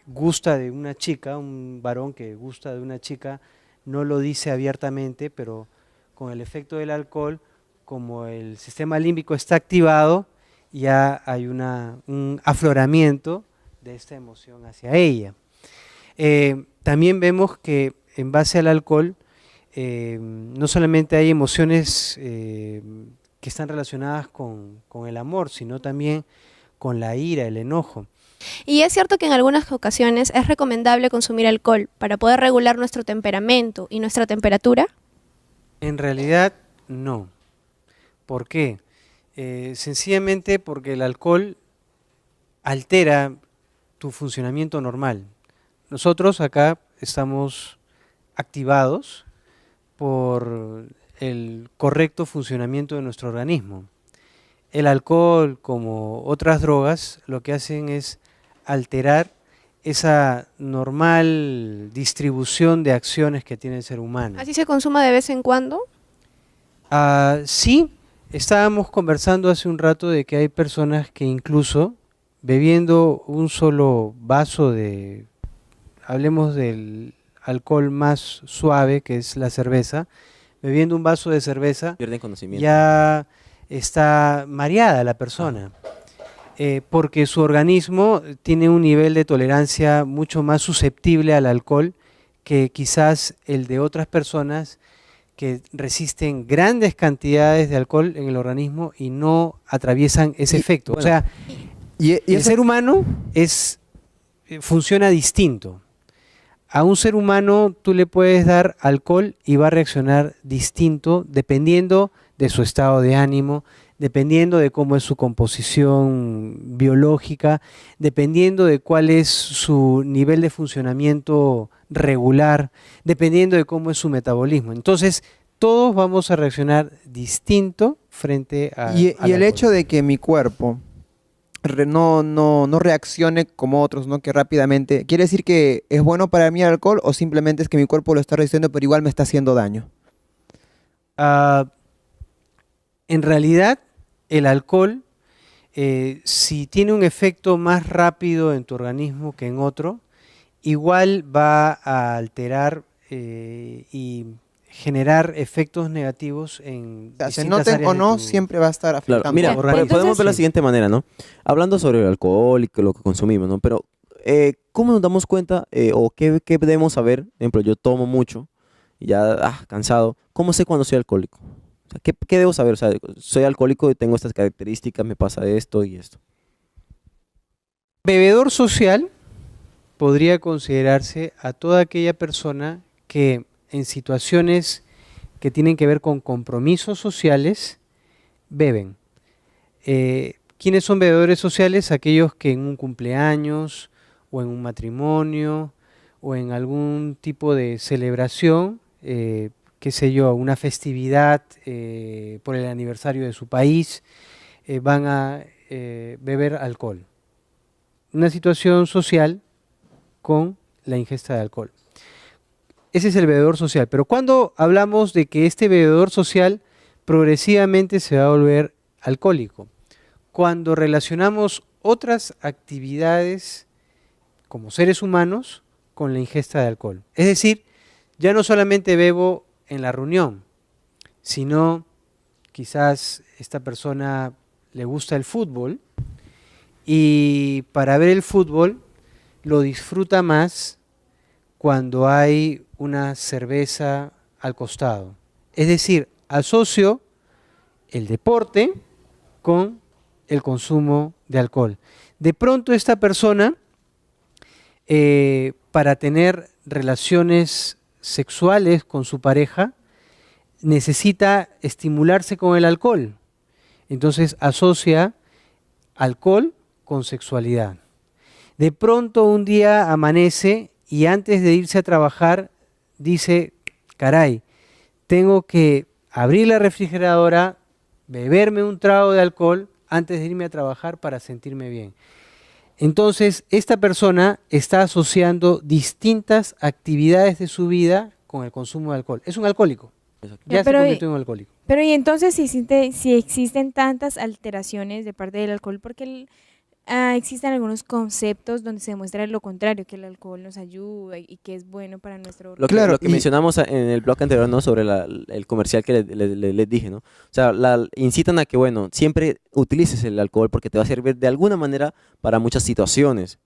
gusta de una chica, un varón que gusta de una chica, no lo dice abiertamente, pero con el efecto del alcohol, como el sistema límbico está activado, ya hay un afloramiento de esta emoción hacia ella. También vemos que en base al alcohol, no solamente hay emociones que están relacionadas con el amor, sino también con la ira, el enojo. Y es cierto que en algunas ocasiones es recomendable consumir alcohol para poder regular nuestro temperamento y nuestra temperatura. En realidad, no. ¿Por qué? Sencillamente porque el alcohol altera tu funcionamiento normal. Nosotros acá estamos activados por el correcto funcionamiento de nuestro organismo. El alcohol, como otras drogas, lo que hacen es alterar esa normal distribución de acciones que tiene el ser humano. ¿Así se consuma de vez en cuando? Sí, estábamos conversando hace un rato de que hay personas que incluso bebiendo un solo vaso de, hablemos del alcohol más suave, que es la cerveza, bebiendo un vaso de cerveza, Pierden conocimiento. ya está mareada la persona, porque su organismo tiene un nivel de tolerancia mucho más susceptible al alcohol que quizás el de otras personas que resisten grandes cantidades de alcohol en el organismo y no atraviesan ese efecto. bueno, O sea, el ser humano funciona distinto. A un ser humano tú le puedes dar alcohol y va a reaccionar distinto dependiendo de su estado de ánimo, dependiendo de cómo es su composición biológica, dependiendo de cuál es su nivel de funcionamiento regular, dependiendo de cómo es su metabolismo. Entonces, todos vamos a reaccionar distinto frente a... Y al el alcohol. hecho de que mi cuerpo no reaccione como otros, ¿no? Que rápidamente, ¿quiere decir que es bueno para mí el alcohol o simplemente es que mi cuerpo lo está resistiendo pero igual me está haciendo daño? En realidad, el alcohol, si tiene un efecto más rápido en tu organismo que en otro, igual va a alterar y generar efectos negativos en O sea, se distintas noten áreas o de no, tu- siempre va a estar afectando. Claro, mira, tu organismo. podemos ver la Sí. siguiente manera, ¿no? Hablando sobre el alcohol y que lo que consumimos, ¿no? Pero, ¿cómo nos damos cuenta o qué debemos saber? Por ejemplo, yo tomo mucho y ya cansado. ¿Cómo sé cuando soy alcohólico? O sea, ¿qué debo saber? O sea, soy alcohólico y tengo estas características, me pasa esto y esto. Bebedor social podría considerarse a toda aquella persona que en situaciones que tienen que ver con compromisos sociales beben. ¿Quiénes son bebedores sociales? Aquellos que en un cumpleaños o en un matrimonio o en algún tipo de celebración, qué sé yo, una festividad por el aniversario de su país, van a beber alcohol. Una situación social con la ingesta de alcohol. ese es el bebedor social. Pero ¿cuándo hablamos de que este bebedor social progresivamente se va a volver alcohólico? Cuando relacionamos otras actividades como seres humanos con la ingesta de alcohol. Es decir, ya no solamente bebo en la reunión, sino quizás esta persona le gusta el fútbol y para ver el fútbol lo disfruta más cuando hay una cerveza al costado. Es decir, asocio el deporte con el consumo de alcohol. De pronto esta persona, para tener relaciones sexuales con su pareja, necesita estimularse con el alcohol. Entonces asocia alcohol con sexualidad. De pronto un día amanece y antes de irse a trabajar dice, caray, tengo que abrir la refrigeradora, beberme un trago de alcohol antes de irme a trabajar para sentirme bien. Entonces, esta persona está asociando distintas actividades de su vida con el consumo de alcohol. Es un alcohólico. Ya se convirtió en un alcohólico. Pero y entonces si existen tantas alteraciones de parte del alcohol, porque existen algunos conceptos donde se demuestra lo contrario, que el alcohol nos ayuda y que es bueno para nuestro organismo. Lo que mencionamos en el blog anterior, ¿no? Sobre el comercial que les dije, ¿no? O sea, incitan a que, bueno, siempre utilices el alcohol porque te va a servir de alguna manera para muchas situaciones.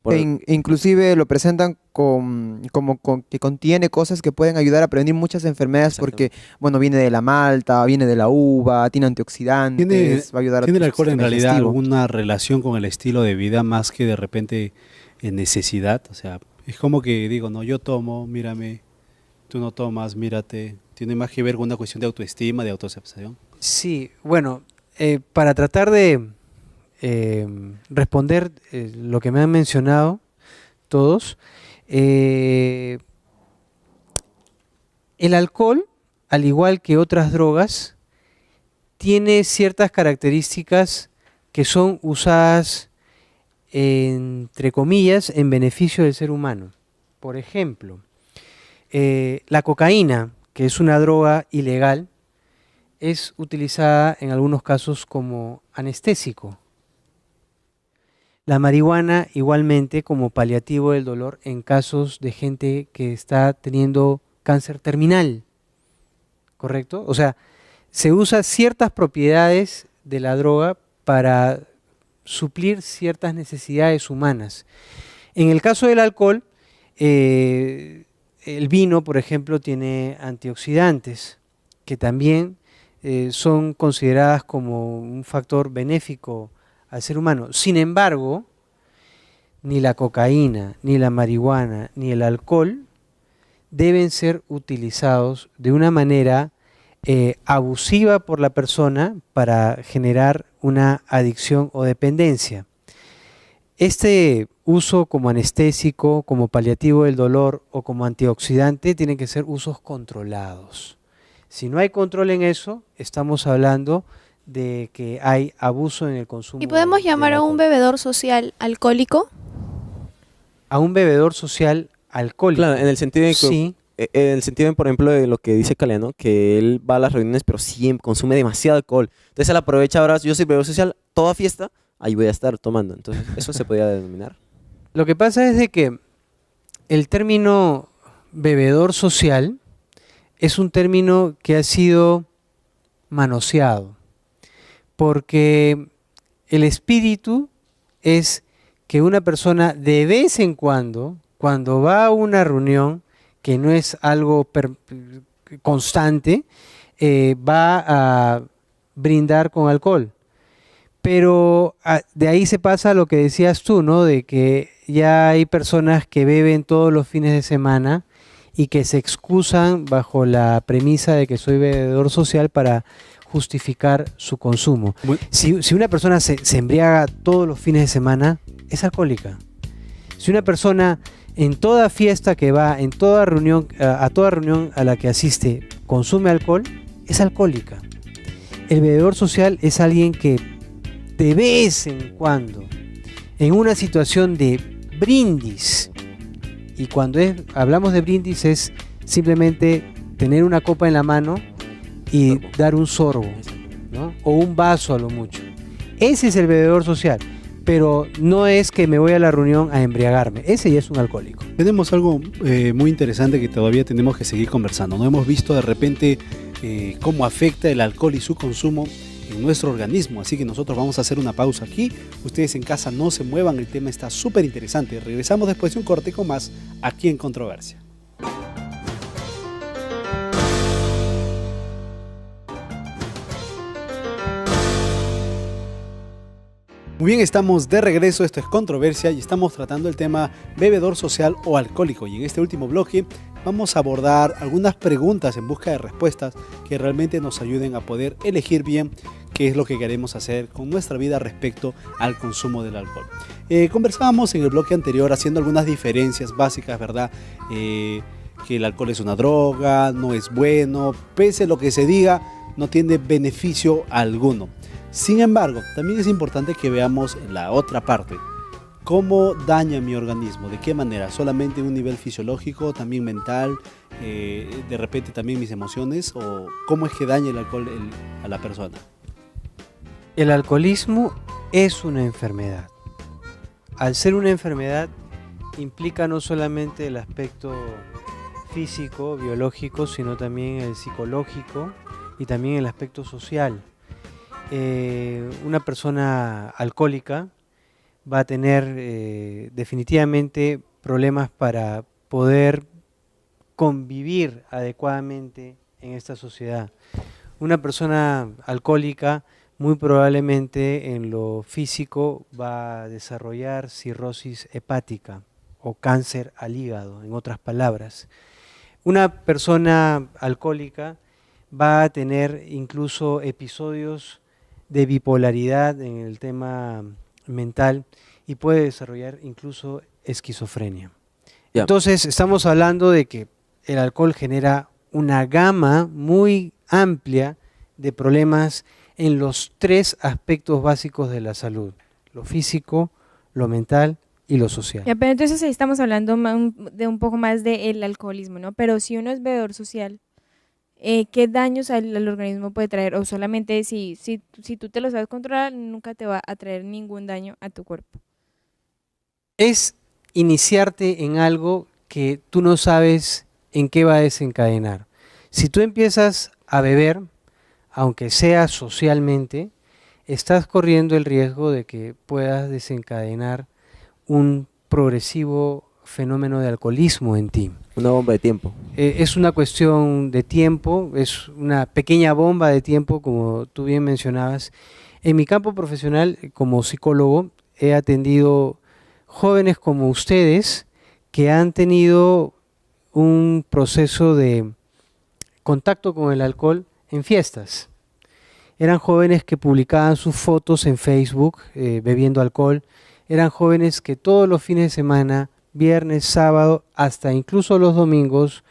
Inclusive lo presentan como que contiene cosas que pueden ayudar a prevenir muchas enfermedades. Exacto. Porque, bueno, viene de la malta, viene de la uva, tiene antioxidantes, va a ayudar a ¿Tiene el alcohol en realidad alguna relación con el estilo de vida más que de repente en necesidad? O sea, es como que digo, no, yo tomo, mírame, tú no tomas, mírate. ¿Tiene más que ver con una cuestión de autoestima, de autoaceptación? Sí, bueno, para tratar de responder lo que me han mencionado todos, el alcohol, al igual que otras drogas, tiene ciertas características que son usadas, entre comillas, en beneficio del ser humano. Por ejemplo, la cocaína, que es una droga ilegal, es utilizada en algunos casos como anestésico. La marihuana igualmente como paliativo del dolor en casos de gente que está teniendo cáncer terminal, ¿correcto? O sea, se usa ciertas propiedades de la droga para suplir ciertas necesidades humanas. En el caso del alcohol, el vino, por ejemplo, tiene antioxidantes que también son consideradas como un factor benéfico al ser humano. Sin embargo, ni la cocaína, ni la marihuana, ni el alcohol deben ser utilizados de una manera abusiva por la persona para generar una adicción o dependencia. Este uso como anestésico, como paliativo del dolor o como antioxidante tienen que ser usos controlados. Si no hay control en eso, estamos hablando de que hay abuso en el consumo. ¿Y podemos llamar a un bebedor social alcohólico? A un bebedor social alcohólico. Claro, en el sentido de que, sí. En el sentido, por ejemplo, de lo que dice Caleano, que él va a las reuniones pero siempre consume demasiado alcohol. Entonces él aprovecha ahora, yo soy bebedor social, toda fiesta, ahí voy a estar tomando. Entonces, ¿eso se podría denominar? Lo que pasa es de que el término bebedor social es un término que ha sido manoseado, porque el espíritu es que una persona de vez en cuando va a una reunión, que no es algo constante, va a brindar con alcohol. Pero de ahí se pasa a lo que decías tú, ¿no? De que ya hay personas que beben todos los fines de semana y que se excusan bajo la premisa de que soy bebedor social para justificar su consumo. Si una persona se embriaga todos los fines de semana, es alcohólica. Si una persona en toda fiesta que va, en toda reunión, a toda reunión a la que asiste, consume alcohol, es alcohólica. El bebedor social es alguien que de vez en cuando, en una situación de brindis, y cuando hablamos de brindis es simplemente tener una copa en la mano y dar un sorbo, ¿no? O un vaso a lo mucho. Ese es el bebedor social, pero no es que me voy a la reunión a embriagarme, ese ya es un alcohólico. Tenemos algo muy interesante que todavía tenemos que seguir conversando. No hemos visto de repente cómo afecta el alcohol y su consumo en nuestro organismo, así que nosotros vamos a hacer una pausa aquí. Ustedes en casa no se muevan, el tema está súper interesante. Regresamos después de un corte con más aquí en Controversia. Muy bien, estamos de regreso, esto es Controversia y estamos tratando el tema bebedor social o alcohólico, y en este último bloque vamos a abordar algunas preguntas en busca de respuestas que realmente nos ayuden a poder elegir bien qué es lo que queremos hacer con nuestra vida respecto al consumo del alcohol. Conversábamos en el bloque anterior haciendo algunas diferencias básicas, ¿verdad? Que el alcohol es una droga, no es bueno, pese a lo que se diga, no tiene beneficio alguno. Sin embargo, también es importante que veamos la otra parte. ¿Cómo daña mi organismo? ¿De qué manera? ¿Solamente en un nivel fisiológico, también mental, de repente también mis emociones? ¿O cómo es que daña el alcohol a la persona? El alcoholismo es una enfermedad. Al ser una enfermedad, implica no solamente el aspecto físico, biológico, sino también el psicológico y también el aspecto social. Una persona alcohólica va a tener definitivamente problemas para poder convivir adecuadamente en esta sociedad. Una persona alcohólica muy probablemente en lo físico va a desarrollar cirrosis hepática o cáncer al hígado, en otras palabras. Una persona alcohólica va a tener incluso episodios de bipolaridad en el tema mental y puede desarrollar incluso esquizofrenia. Ya. Entonces estamos hablando de que el alcohol genera una gama muy amplia de problemas en los tres aspectos básicos de la salud: lo físico, lo mental y lo social. Ya, pero entonces ahí estamos hablando de un poco más del alcoholismo, ¿no? Pero si uno es bebedor social, ¿qué daños al organismo puede traer? O solamente si tú te lo sabes controlar, nunca te va a traer ningún daño a tu cuerpo. Es iniciarte en algo que tú no sabes en qué va a desencadenar. Si tú empiezas a beber, aunque sea socialmente, estás corriendo el riesgo de que puedas desencadenar un progresivo fenómeno de alcoholismo en ti. Una bomba de tiempo. Es una cuestión de tiempo, es una pequeña bomba de tiempo, como tú bien mencionabas. En mi campo profesional, como psicólogo, he atendido jóvenes como ustedes que han tenido un proceso de contacto con el alcohol en fiestas. Eran jóvenes que publicaban sus fotos en Facebook bebiendo alcohol. Eran jóvenes que todos los fines de semana, viernes, sábado, hasta incluso los domingos,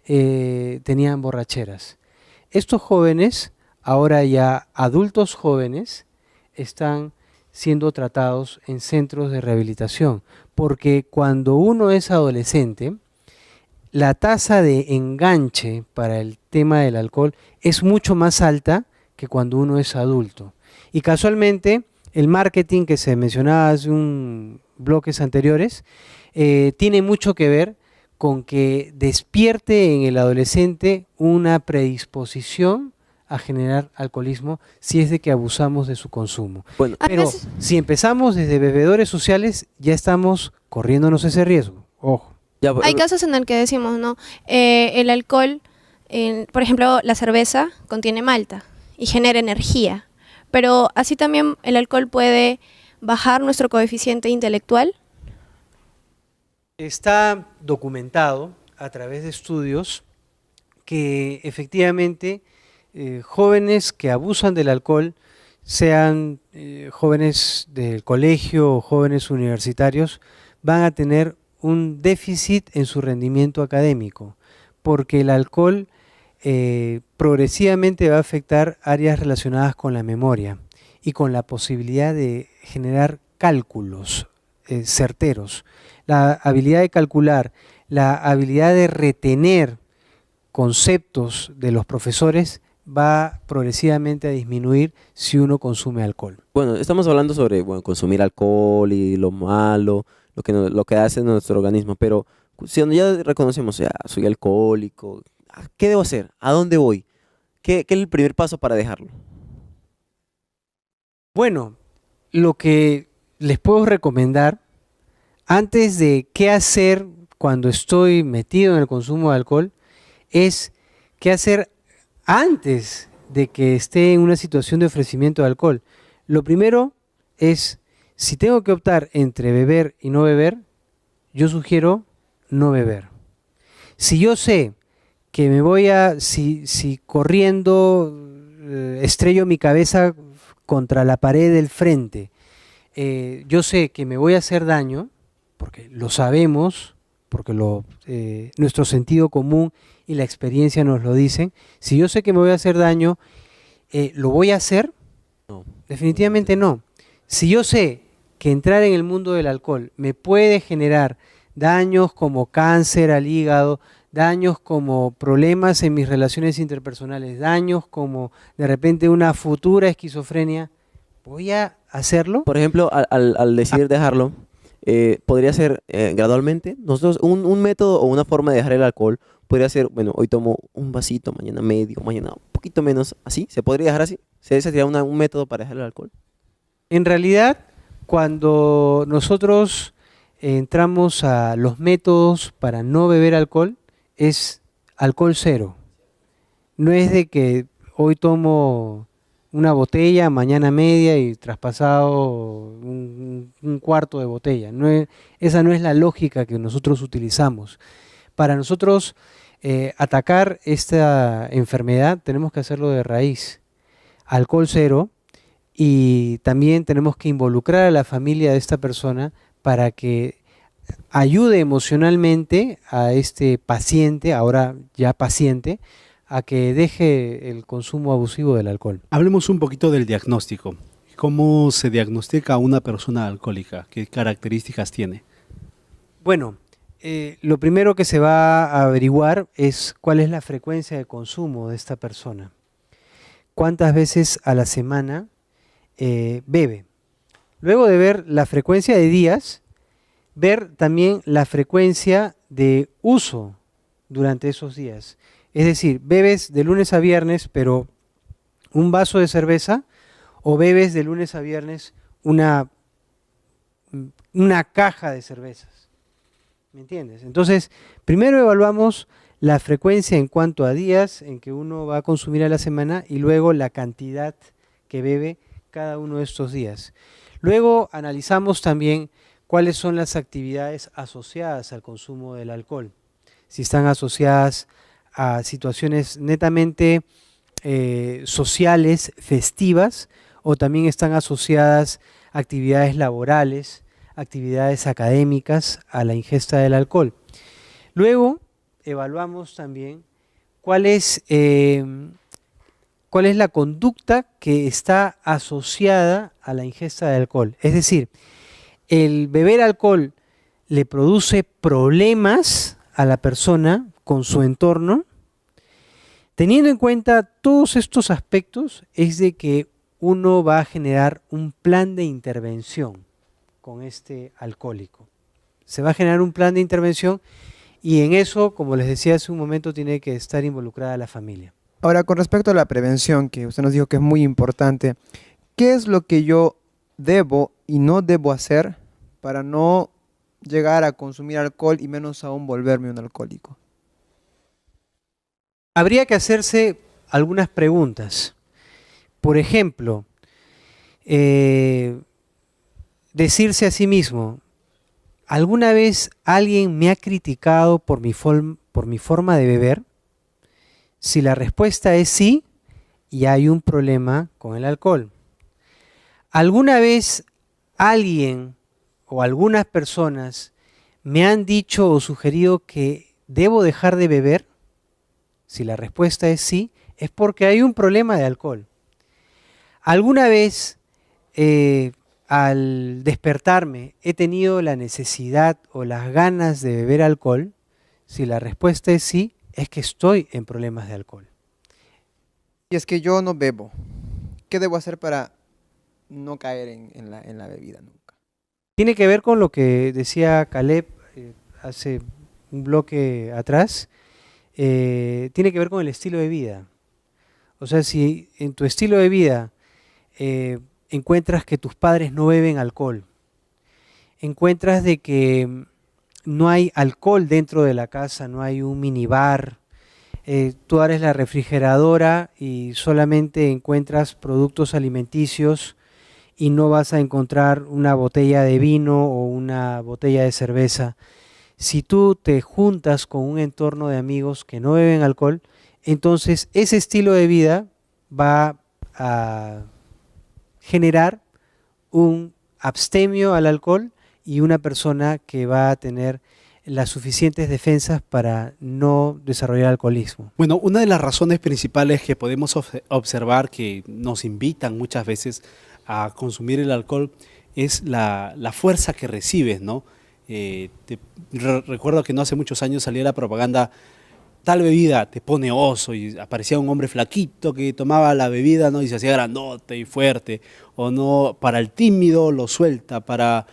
tenían borracheras. Estos jóvenes, ahora ya adultos jóvenes, están siendo tratados en centros de rehabilitación, porque cuando uno es adolescente, la tasa de enganche para el tema del alcohol es mucho más alta que cuando uno es adulto. Y casualmente, el marketing que se mencionaba hace un bloques anteriores, tiene mucho que ver con que despierte en el adolescente una predisposición a generar alcoholismo si es de que abusamos de su consumo. Bueno, pero si empezamos desde bebedores sociales, ya estamos corriéndonos ese riesgo. Ojo. ya, Hay casos en el que decimos, ¿no? El alcohol, por ejemplo, la cerveza contiene malta y genera energía, pero así también el alcohol puede bajar nuestro coeficiente intelectual. Está documentado a través de estudios que efectivamente jóvenes que abusan del alcohol, sean jóvenes del colegio o jóvenes universitarios, van a tener un déficit en su rendimiento académico, porque el alcohol progresivamente va a afectar áreas relacionadas con la memoria y con la posibilidad de generar cálculos certeros. La habilidad de calcular, la habilidad de retener conceptos de los profesores va progresivamente a disminuir si uno consume alcohol. Bueno, estamos hablando sobre consumir alcohol y lo malo, lo que hace nuestro organismo, pero si ya reconocemos, ya soy alcohólico, ¿qué debo hacer? ¿A dónde voy? ¿Qué es el primer paso para dejarlo? Bueno, lo que les puedo recomendar antes de qué hacer cuando estoy metido en el consumo de alcohol es qué hacer antes de que esté en una situación de ofrecimiento de alcohol. Lo primero es, si tengo que optar entre beber y no beber, yo sugiero no beber. Si yo sé que me voy si corriendo estrello mi cabeza contra la pared del frente, yo sé que me voy a hacer daño, porque lo sabemos, porque nuestro sentido común y la experiencia nos lo dicen. Si yo sé que me voy a hacer daño, ¿lo voy a hacer? No. Definitivamente no. Si yo sé que entrar en el mundo del alcohol me puede generar daños como cáncer al hígado, daños como problemas en mis relaciones interpersonales, daños como de repente una futura esquizofrenia, ¿voy a hacerlo? Por ejemplo, al decidir dejarlo, podría ser gradualmente. Nosotros, un método o una forma de dejar el alcohol podría ser, bueno, hoy tomo un vasito, mañana medio, mañana un poquito menos, así. ¿Se podría dejar así? ¿Ese sería un método para dejar el alcohol? En realidad, cuando nosotros entramos a los métodos para no beber alcohol, es alcohol cero. No es de que hoy tomo una botella, mañana media y traspasado un cuarto de botella. Esa no es la lógica que nosotros utilizamos. Para nosotros atacar esta enfermedad tenemos que hacerlo de raíz. Alcohol cero, y también tenemos que involucrar a la familia de esta persona para que ayude emocionalmente a este paciente, ahora ya paciente, a que deje el consumo abusivo del alcohol. Hablemos un poquito del diagnóstico. ¿Cómo se diagnostica a una persona alcohólica? ¿Qué características tiene? Bueno, lo primero que se va a averiguar es cuál es la frecuencia de consumo de esta persona. ¿Cuántas veces a la semana bebe? Luego de ver la frecuencia de días, ver también la frecuencia de uso durante esos días. Es decir, bebes de lunes a viernes, pero un vaso de cerveza, o bebes de lunes a viernes una caja de cervezas. ¿Me entiendes? Entonces, primero evaluamos la frecuencia en cuanto a días en que uno va a consumir a la semana y luego la cantidad que bebe cada uno de estos días. Luego analizamos también cuáles son las actividades asociadas al consumo del alcohol. Si están asociadas a situaciones netamente sociales, festivas, o también están asociadas a actividades laborales, actividades académicas a la ingesta del alcohol. Luego evaluamos también cuál es la conducta que está asociada a la ingesta de alcohol. Es decir, el beber alcohol le produce problemas a la persona con su entorno. Teniendo en cuenta todos estos aspectos, es de que uno va a generar un plan de intervención con este alcohólico. Se va a generar un plan de intervención y en eso, como les decía hace un momento, tiene que estar involucrada la familia. Ahora, con respecto a la prevención, que usted nos dijo que es muy importante, ¿qué es lo que yo debo y no debo hacer para no llegar a consumir alcohol y menos aún volverme un alcohólico? Habría que hacerse algunas preguntas. Por ejemplo, decirse a sí mismo, ¿alguna vez alguien me ha criticado por mi forma de beber? Si la respuesta es sí, ya hay un problema con el alcohol. ¿Alguna vez alguien o algunas personas me han dicho o sugerido que debo dejar de beber? Si la respuesta es sí, es porque hay un problema de alcohol. ¿Alguna vez al despertarme he tenido la necesidad o las ganas de beber alcohol? Si la respuesta es sí, es que estoy en problemas de alcohol. Y es que yo no bebo. ¿Qué debo hacer para no caer en la bebida nunca? Tiene que ver con lo que decía Caleb hace un bloque atrás. Tiene que ver con el estilo de vida. O sea, si en tu estilo de vida encuentras que tus padres no beben alcohol, encuentras de que no hay alcohol dentro de la casa, no hay un minibar, tú abres la refrigeradora y solamente encuentras productos alimenticios y no vas a encontrar una botella de vino o una botella de cerveza. Si tú te juntas con un entorno de amigos que no beben alcohol, entonces ese estilo de vida va a generar un abstemio al alcohol y una persona que va a tener las suficientes defensas para no desarrollar alcoholismo. Bueno, una de las razones principales que podemos observar que nos invitan muchas veces a consumir el alcohol es la fuerza que recibes, ¿no? Recuerdo que no hace muchos años salía la propaganda: tal bebida te pone oso, y aparecía un hombre flaquito que tomaba la bebida, ¿no? Y se hacía grandote y fuerte, o no, para el tímido lo suelta, para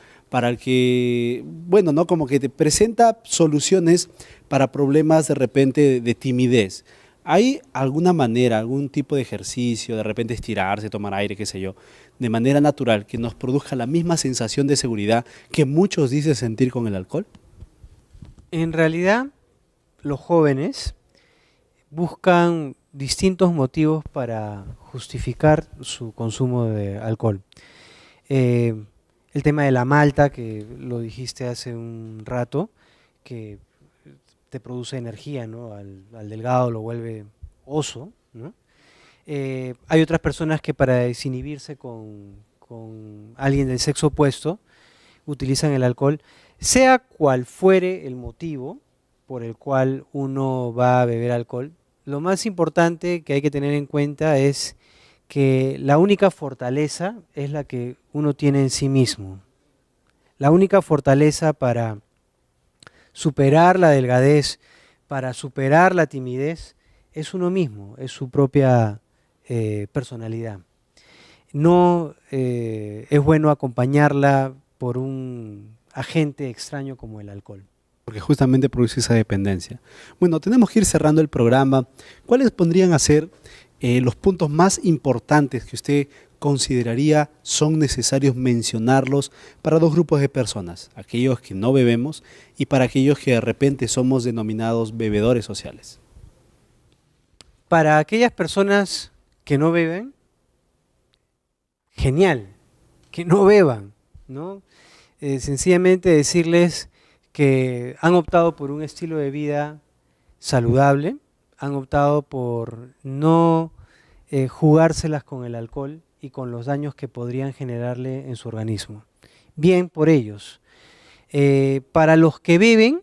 el que, bueno, ¿no? Como que te presenta soluciones para problemas de repente de timidez. ¿Hay alguna manera, algún tipo de ejercicio, de repente estirarse, tomar aire, qué sé yo, de manera natural, que nos produzca la misma sensación de seguridad que muchos dicen sentir con el alcohol? En realidad, los jóvenes buscan distintos motivos para justificar su consumo de alcohol. El tema de la malta, que lo dijiste hace un rato, que te produce energía, ¿no? Al delgado lo vuelve oso, ¿no? Hay otras personas que para desinhibirse con alguien del sexo opuesto utilizan el alcohol, sea cual fuere el motivo por el cual uno va a beber alcohol. Lo más importante que hay que tener en cuenta es que la única fortaleza es la que uno tiene en sí mismo. La única fortaleza para superar la delgadez, para superar la timidez, es uno mismo, es su propia personalidad. No es bueno acompañarla por un agente extraño como el alcohol. Porque justamente produce esa dependencia. Bueno, tenemos que ir cerrando el programa. ¿Cuáles podrían ser los puntos más importantes que usted consideraría son necesarios mencionarlos para dos grupos de personas? Aquellos que no bebemos y para aquellos que de repente somos denominados bebedores sociales. Para aquellas personas que no beben, genial, que no beban, ¿no? Sencillamente decirles que han optado por un estilo de vida saludable, han optado por no jugárselas con el alcohol y con los daños que podrían generarle en su organismo. Bien por ellos. Para los que beben,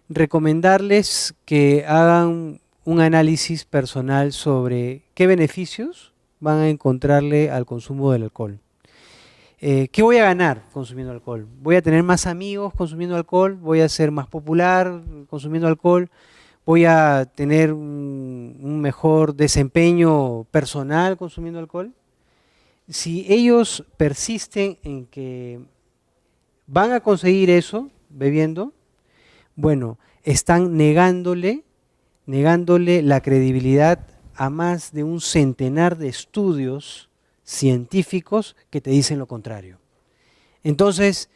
recomendarles que hagan un análisis personal sobre qué beneficios van a encontrarle al consumo del alcohol. ¿Qué voy a ganar consumiendo alcohol? ¿Voy a tener más amigos consumiendo alcohol? ¿Voy a ser más popular consumiendo alcohol? ¿Voy a tener un mejor desempeño personal consumiendo alcohol? Si ellos persisten en que van a conseguir eso bebiendo, bueno, están negándole la credibilidad a más de un centenar de estudios científicos que te dicen lo contrario. Entonces,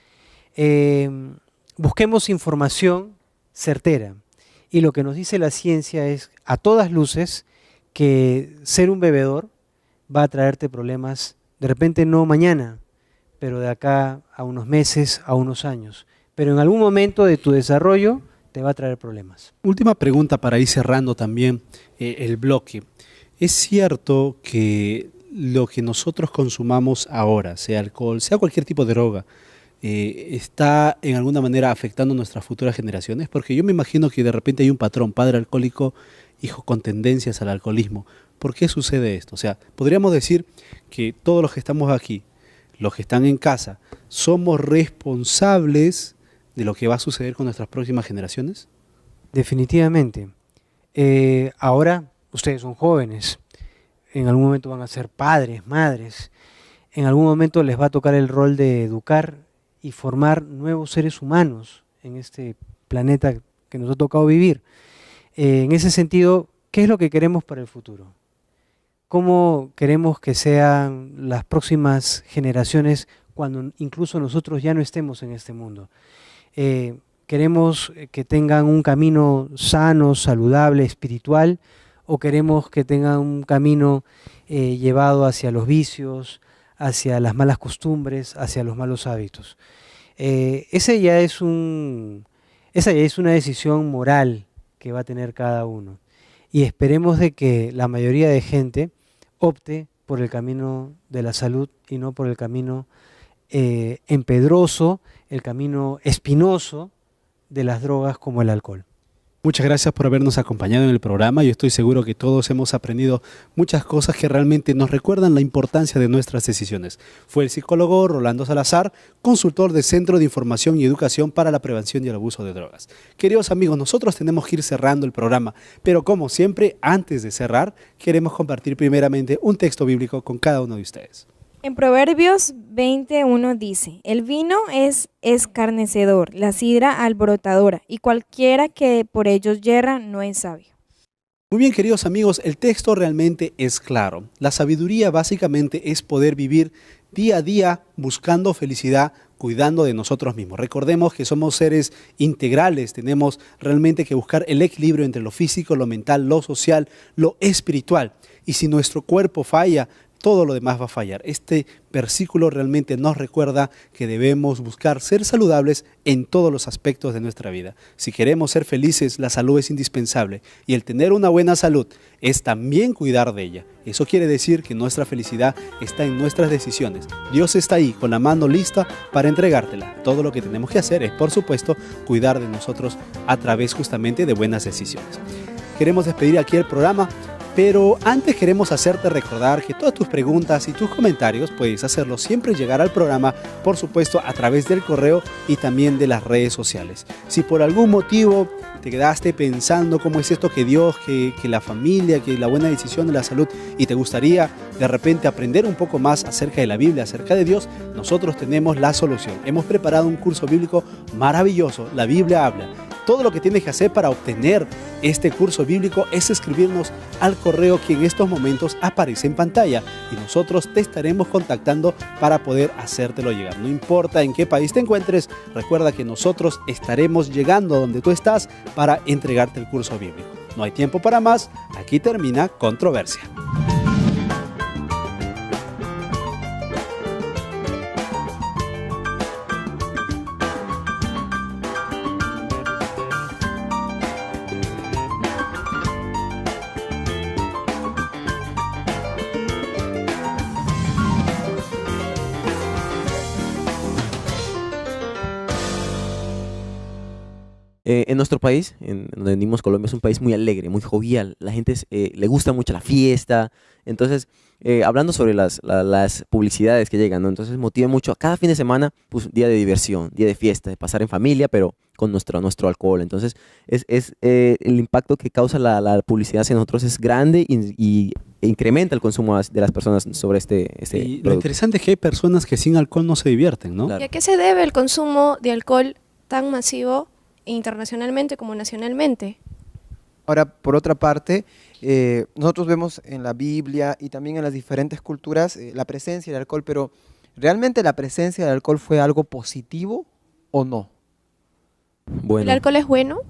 busquemos información certera. Y lo que nos dice la ciencia es, a todas luces, que ser un bebedor va a traerte problemas, de repente no mañana, pero de acá a unos meses, a unos años. Pero en algún momento de tu desarrollo te va a traer problemas. Última pregunta para ir cerrando también el bloque. ¿Es cierto que lo que nosotros consumamos ahora, sea alcohol, sea cualquier tipo de droga, está en alguna manera afectando nuestras futuras generaciones? Porque yo me imagino que de repente hay un patrón, padre alcohólico, hijo con tendencias al alcoholismo. ¿Por qué sucede esto? O sea, podríamos decir que todos los que estamos aquí, los que están en casa, somos responsables de lo que va a suceder con nuestras próximas generaciones. Definitivamente. Ahora ustedes son jóvenes, en algún momento van a ser padres, madres, en algún momento les va a tocar el rol de educar y formar nuevos seres humanos en este planeta que nos ha tocado vivir. En ese sentido, ¿qué es lo que queremos para el futuro? ¿Cómo queremos que sean las próximas generaciones cuando incluso nosotros ya no estemos en este mundo? ¿Queremos que tengan un camino sano, saludable, espiritual? ¿O queremos que tengan un camino llevado hacia los vicios, hacia las malas costumbres, hacia los malos hábitos? Esa ya es una decisión moral que va a tener cada uno. Y esperemos de que la mayoría de gente opte por el camino de la salud y no por el camino empedroso, el camino espinoso de las drogas como el alcohol. Muchas gracias por habernos acompañado en el programa. Yo estoy seguro que todos hemos aprendido muchas cosas que realmente nos recuerdan la importancia de nuestras decisiones. Fue el psicólogo Rolando Salazar, consultor del Centro de Información y Educación para la Prevención y el Abuso de Drogas. Queridos amigos, nosotros tenemos que ir cerrando el programa, pero como siempre, antes de cerrar, queremos compartir primeramente un texto bíblico con cada uno de ustedes. En Proverbios 21 dice, el vino es escarnecedor, la sidra alborotadora, y cualquiera que por ellos yerra no es sabio. Muy bien, queridos amigos, el texto realmente es claro. La sabiduría básicamente es poder vivir día a día buscando felicidad, cuidando de nosotros mismos. Recordemos que somos seres integrales, tenemos realmente que buscar el equilibrio entre lo físico, lo mental, lo social, lo espiritual. Y si nuestro cuerpo falla, todo lo demás va a fallar. Este versículo realmente nos recuerda que debemos buscar ser saludables en todos los aspectos de nuestra vida. Si queremos ser felices, la salud es indispensable y el tener una buena salud es también cuidar de ella. Eso quiere decir que nuestra felicidad está en nuestras decisiones. Dios está ahí con la mano lista para entregártela. Todo lo que tenemos que hacer es, por supuesto, cuidar de nosotros a través justamente de buenas decisiones. Queremos despedir aquí el programa. Pero antes queremos hacerte recordar que todas tus preguntas y tus comentarios puedes hacerlos siempre llegar al programa, por supuesto a través del correo y también de las redes sociales. Si por algún motivo te quedaste pensando cómo es esto que Dios, que la familia, que la buena decisión de la salud y te gustaría de repente aprender un poco más acerca de la Biblia, acerca de Dios, nosotros tenemos la solución. Hemos preparado un curso bíblico maravilloso, La Biblia Habla. Todo lo que tienes que hacer para obtener este curso bíblico es escribirnos al correo que en estos momentos aparece en pantalla y nosotros te estaremos contactando para poder hacértelo llegar. No importa en qué país te encuentres, recuerda que nosotros estaremos llegando a donde tú estás para entregarte el curso bíblico. No hay tiempo para más, aquí termina Controversia. En nuestro país, en donde venimos, Colombia, es un país muy alegre, muy jovial. La gente le gusta mucho la fiesta. Entonces, hablando sobre las publicidades que llegan, ¿no? Entonces motiva mucho. Cada fin de semana, pues, día de diversión, día de fiesta, de pasar en familia, pero con nuestro alcohol. Entonces, el impacto que causa la publicidad hacia nosotros es grande y incrementa el consumo de las personas sobre este Y lo producto. interesante es que hay personas que sin alcohol no se divierten, ¿no? Claro. ¿Y a qué se debe el consumo de alcohol tan masivo internacionalmente como nacionalmente? Ahora, por otra parte, nosotros vemos en la Biblia y también en las diferentes culturas la presencia del alcohol, pero ¿realmente la presencia del alcohol fue algo positivo o no? ¿El Bueno. alcohol es bueno?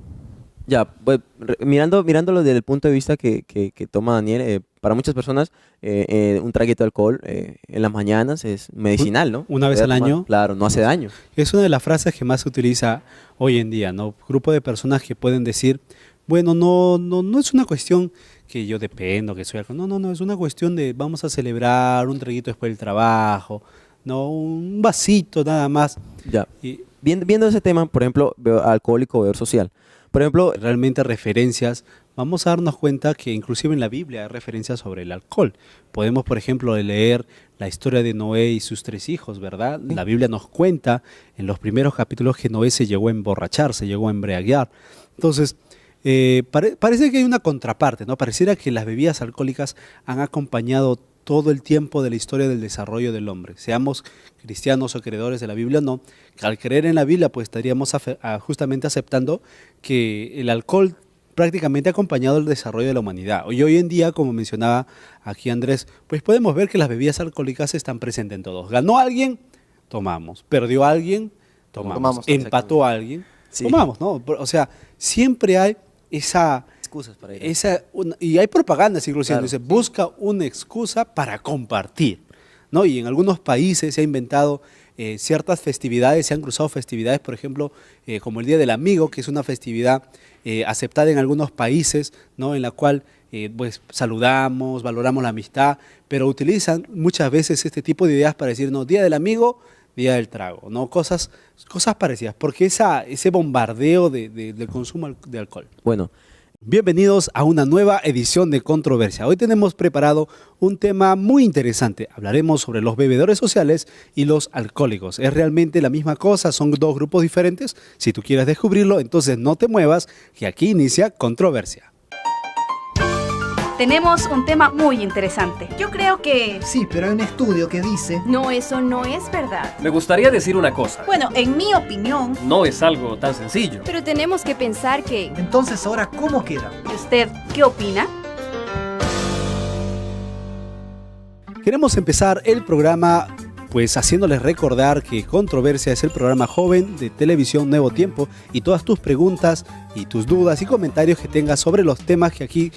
Ya, pues, mirándolo desde el punto de vista que toma Daniel, para muchas personas un traguito de alcohol en las mañanas es medicinal, ¿no? Una vez Poder al tomar, año. claro, no hace daño. Es una de las frases que más se utiliza hoy en día, ¿no? Grupo de personas que pueden decir, bueno, no es una cuestión que yo dependo, que soy alcohol. No, es una cuestión de vamos a celebrar un traguito después del trabajo, no, un vasito nada más. Ya. Y Viendo ese tema, por ejemplo, alcohólico, bebedor social. Por ejemplo, realmente referencias, vamos a darnos cuenta que inclusive en la Biblia hay referencias sobre el alcohol. Podemos, por ejemplo, leer la historia de Noé y sus 3 hijos, ¿verdad? La Biblia nos cuenta en los primeros capítulos que Noé se llegó a emborrachar, se llegó a embriagar. Entonces, Parece que hay una contraparte, ¿no? Pareciera que las bebidas alcohólicas han acompañado todo el tiempo de la historia del desarrollo del hombre. Seamos cristianos o creedores de la Biblia o no, al creer en la Biblia pues estaríamos justamente aceptando que el alcohol prácticamente ha acompañado el desarrollo de la humanidad. Y hoy en día, como mencionaba aquí Andrés, pues podemos ver que las bebidas alcohólicas están presentes en todos. Ganó alguien, tomamos. Perdió alguien, tomamos. Empató a alguien, tomamos, ¿no? O sea, siempre hay esa excusas para ir. Y hay propagandas inclusive, Claro. dice, busca una excusa para compartir, ¿no? Y en algunos países se ha inventado ciertas festividades, se han cruzado festividades, por ejemplo, como el Día del Amigo, que es una festividad aceptada en algunos países, ¿no? En la cual pues saludamos, valoramos la amistad, pero utilizan muchas veces este tipo de ideas para decir, no, Día del Amigo, Día del Trago, ¿no? Cosas parecidas, porque ese bombardeo del consumo de alcohol. Bueno, bienvenidos a una nueva edición de Controversia. Hoy tenemos preparado un tema muy interesante. Hablaremos sobre los bebedores sociales y los alcohólicos. ¿Es realmente la misma cosa? ¿Son dos grupos diferentes? Si tú quieres descubrirlo, entonces no te muevas, que aquí inicia Controversia. Tenemos un tema muy interesante. Yo creo que... Sí, pero hay un estudio que dice... No, eso no es verdad. Me gustaría decir una cosa. Bueno, en mi opinión... No es algo tan sencillo. Pero tenemos que pensar que... Entonces, ahora, ¿cómo queda? ¿Y usted qué opina? Queremos empezar el programa pues haciéndoles recordar que Controversia es el programa joven de Televisión Nuevo Tiempo y todas tus preguntas y tus dudas y comentarios que tengas sobre los temas que aquí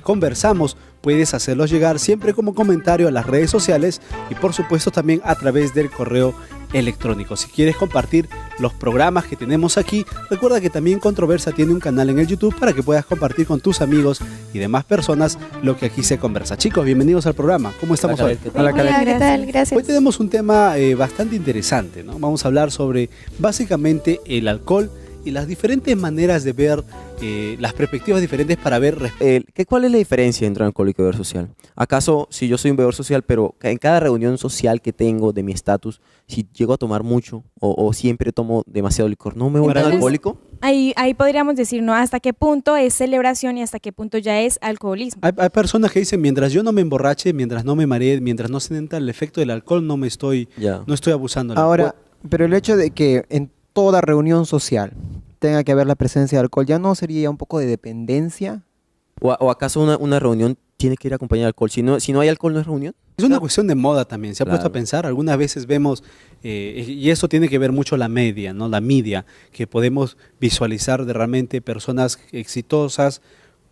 conversamos, puedes hacerlos llegar siempre como comentario a las redes sociales y por supuesto también a través del correo electrónico. Si quieres compartir los programas que tenemos aquí, recuerda que también Controversia tiene un canal en el YouTube para que puedas compartir con tus amigos y demás personas lo que aquí se conversa. Chicos, bienvenidos al programa. ¿Cómo estamos hoy? Hola, Karen. Hola, ¿qué tal? Gracias. Hoy tenemos un tema bastante interesante, ¿no? Vamos a hablar sobre básicamente el alcohol y las diferentes maneras de ver, las perspectivas diferentes para ver. ¿Cuál es la diferencia entre un alcohólico y bebedor social? ¿Acaso si yo soy un bebedor social, pero en cada reunión social que tengo de mi estatus, si llego a tomar mucho o siempre tomo demasiado licor, ¿no me vuelvo un alcohólico? Ahí podríamos decir, ¿no? ¿Hasta qué punto es celebración y hasta qué punto ya es alcoholismo? Hay personas que dicen, mientras yo no me emborrache, mientras no me maree, mientras no sienta el efecto del alcohol, no estoy abusando. Ahora, pero el hecho de que en toda reunión social tenga que haber la presencia de alcohol, ¿ya no sería un poco de dependencia? ¿O acaso una reunión tiene que ir acompañada de alcohol? Si no hay alcohol, ¿no es reunión? Es una cuestión de moda también, se ha puesto a pensar, algunas veces vemos, y eso tiene que ver mucho la media, ¿no? La media, que podemos visualizar de realmente personas exitosas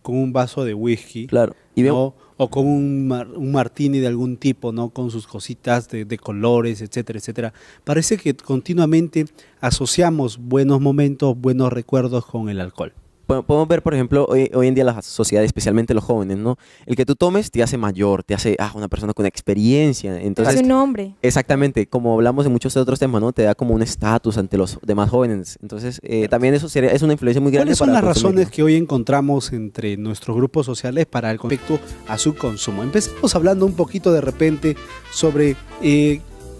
con un vaso de whisky, claro, y ¿no? O con un martini de algún tipo, ¿no? Con sus cositas de colores, etcétera, etcétera. Parece que continuamente asociamos buenos momentos, buenos recuerdos con el alcohol. Podemos ver, por ejemplo, hoy en día la sociedad, especialmente los jóvenes, ¿no? El que tú tomes te hace mayor, te hace una persona con experiencia. Entonces, es un hombre. Exactamente, como hablamos de muchos otros temas, ¿no? Te da como un estatus ante los demás jóvenes. Entonces, también eso es una influencia muy grande. ¿Cuáles son para las consumirlo? razones que hoy encontramos entre nuestros grupos sociales para el respecto a su consumo? Empecemos hablando un poquito de repente sobre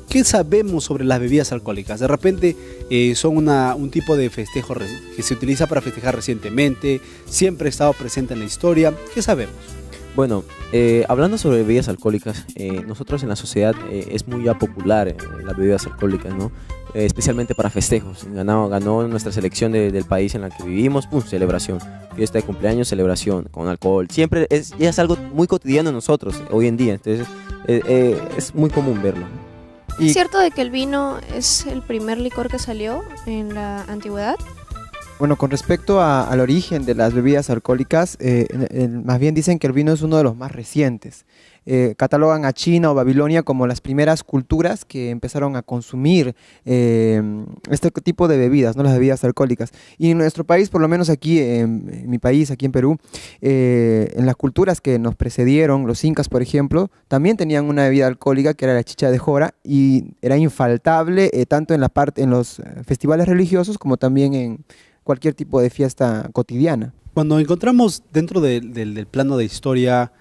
¿qué sabemos sobre las bebidas alcohólicas? De repente son un tipo de festejo que se utiliza para festejar recientemente, siempre ha estado presente en la historia. ¿Qué sabemos? Bueno, hablando sobre bebidas alcohólicas, nosotros en la sociedad es muy ya popular las bebidas alcohólicas, ¿no? Especialmente para festejos. Ganó nuestra selección del país en la que vivimos, ¡pum! Celebración. Fiesta de cumpleaños, celebración con alcohol. Siempre ya es algo muy cotidiano en nosotros hoy en día, entonces es muy común verlo. ¿Es cierto de que el vino es el primer licor que salió en la antigüedad? Bueno, con respecto al origen de las bebidas alcohólicas, más bien dicen que el vino es uno de los más recientes. Catalogan a China o Babilonia como las primeras culturas que empezaron a consumir este tipo de bebidas, ¿no? Las bebidas alcohólicas. Y en nuestro país, por lo menos aquí en mi país, aquí en Perú, en las culturas que nos precedieron, los incas, por ejemplo, también tenían una bebida alcohólica que era la chicha de jora y era infaltable tanto en los festivales religiosos como también en cualquier tipo de fiesta cotidiana. Cuando encontramos dentro del plano de historia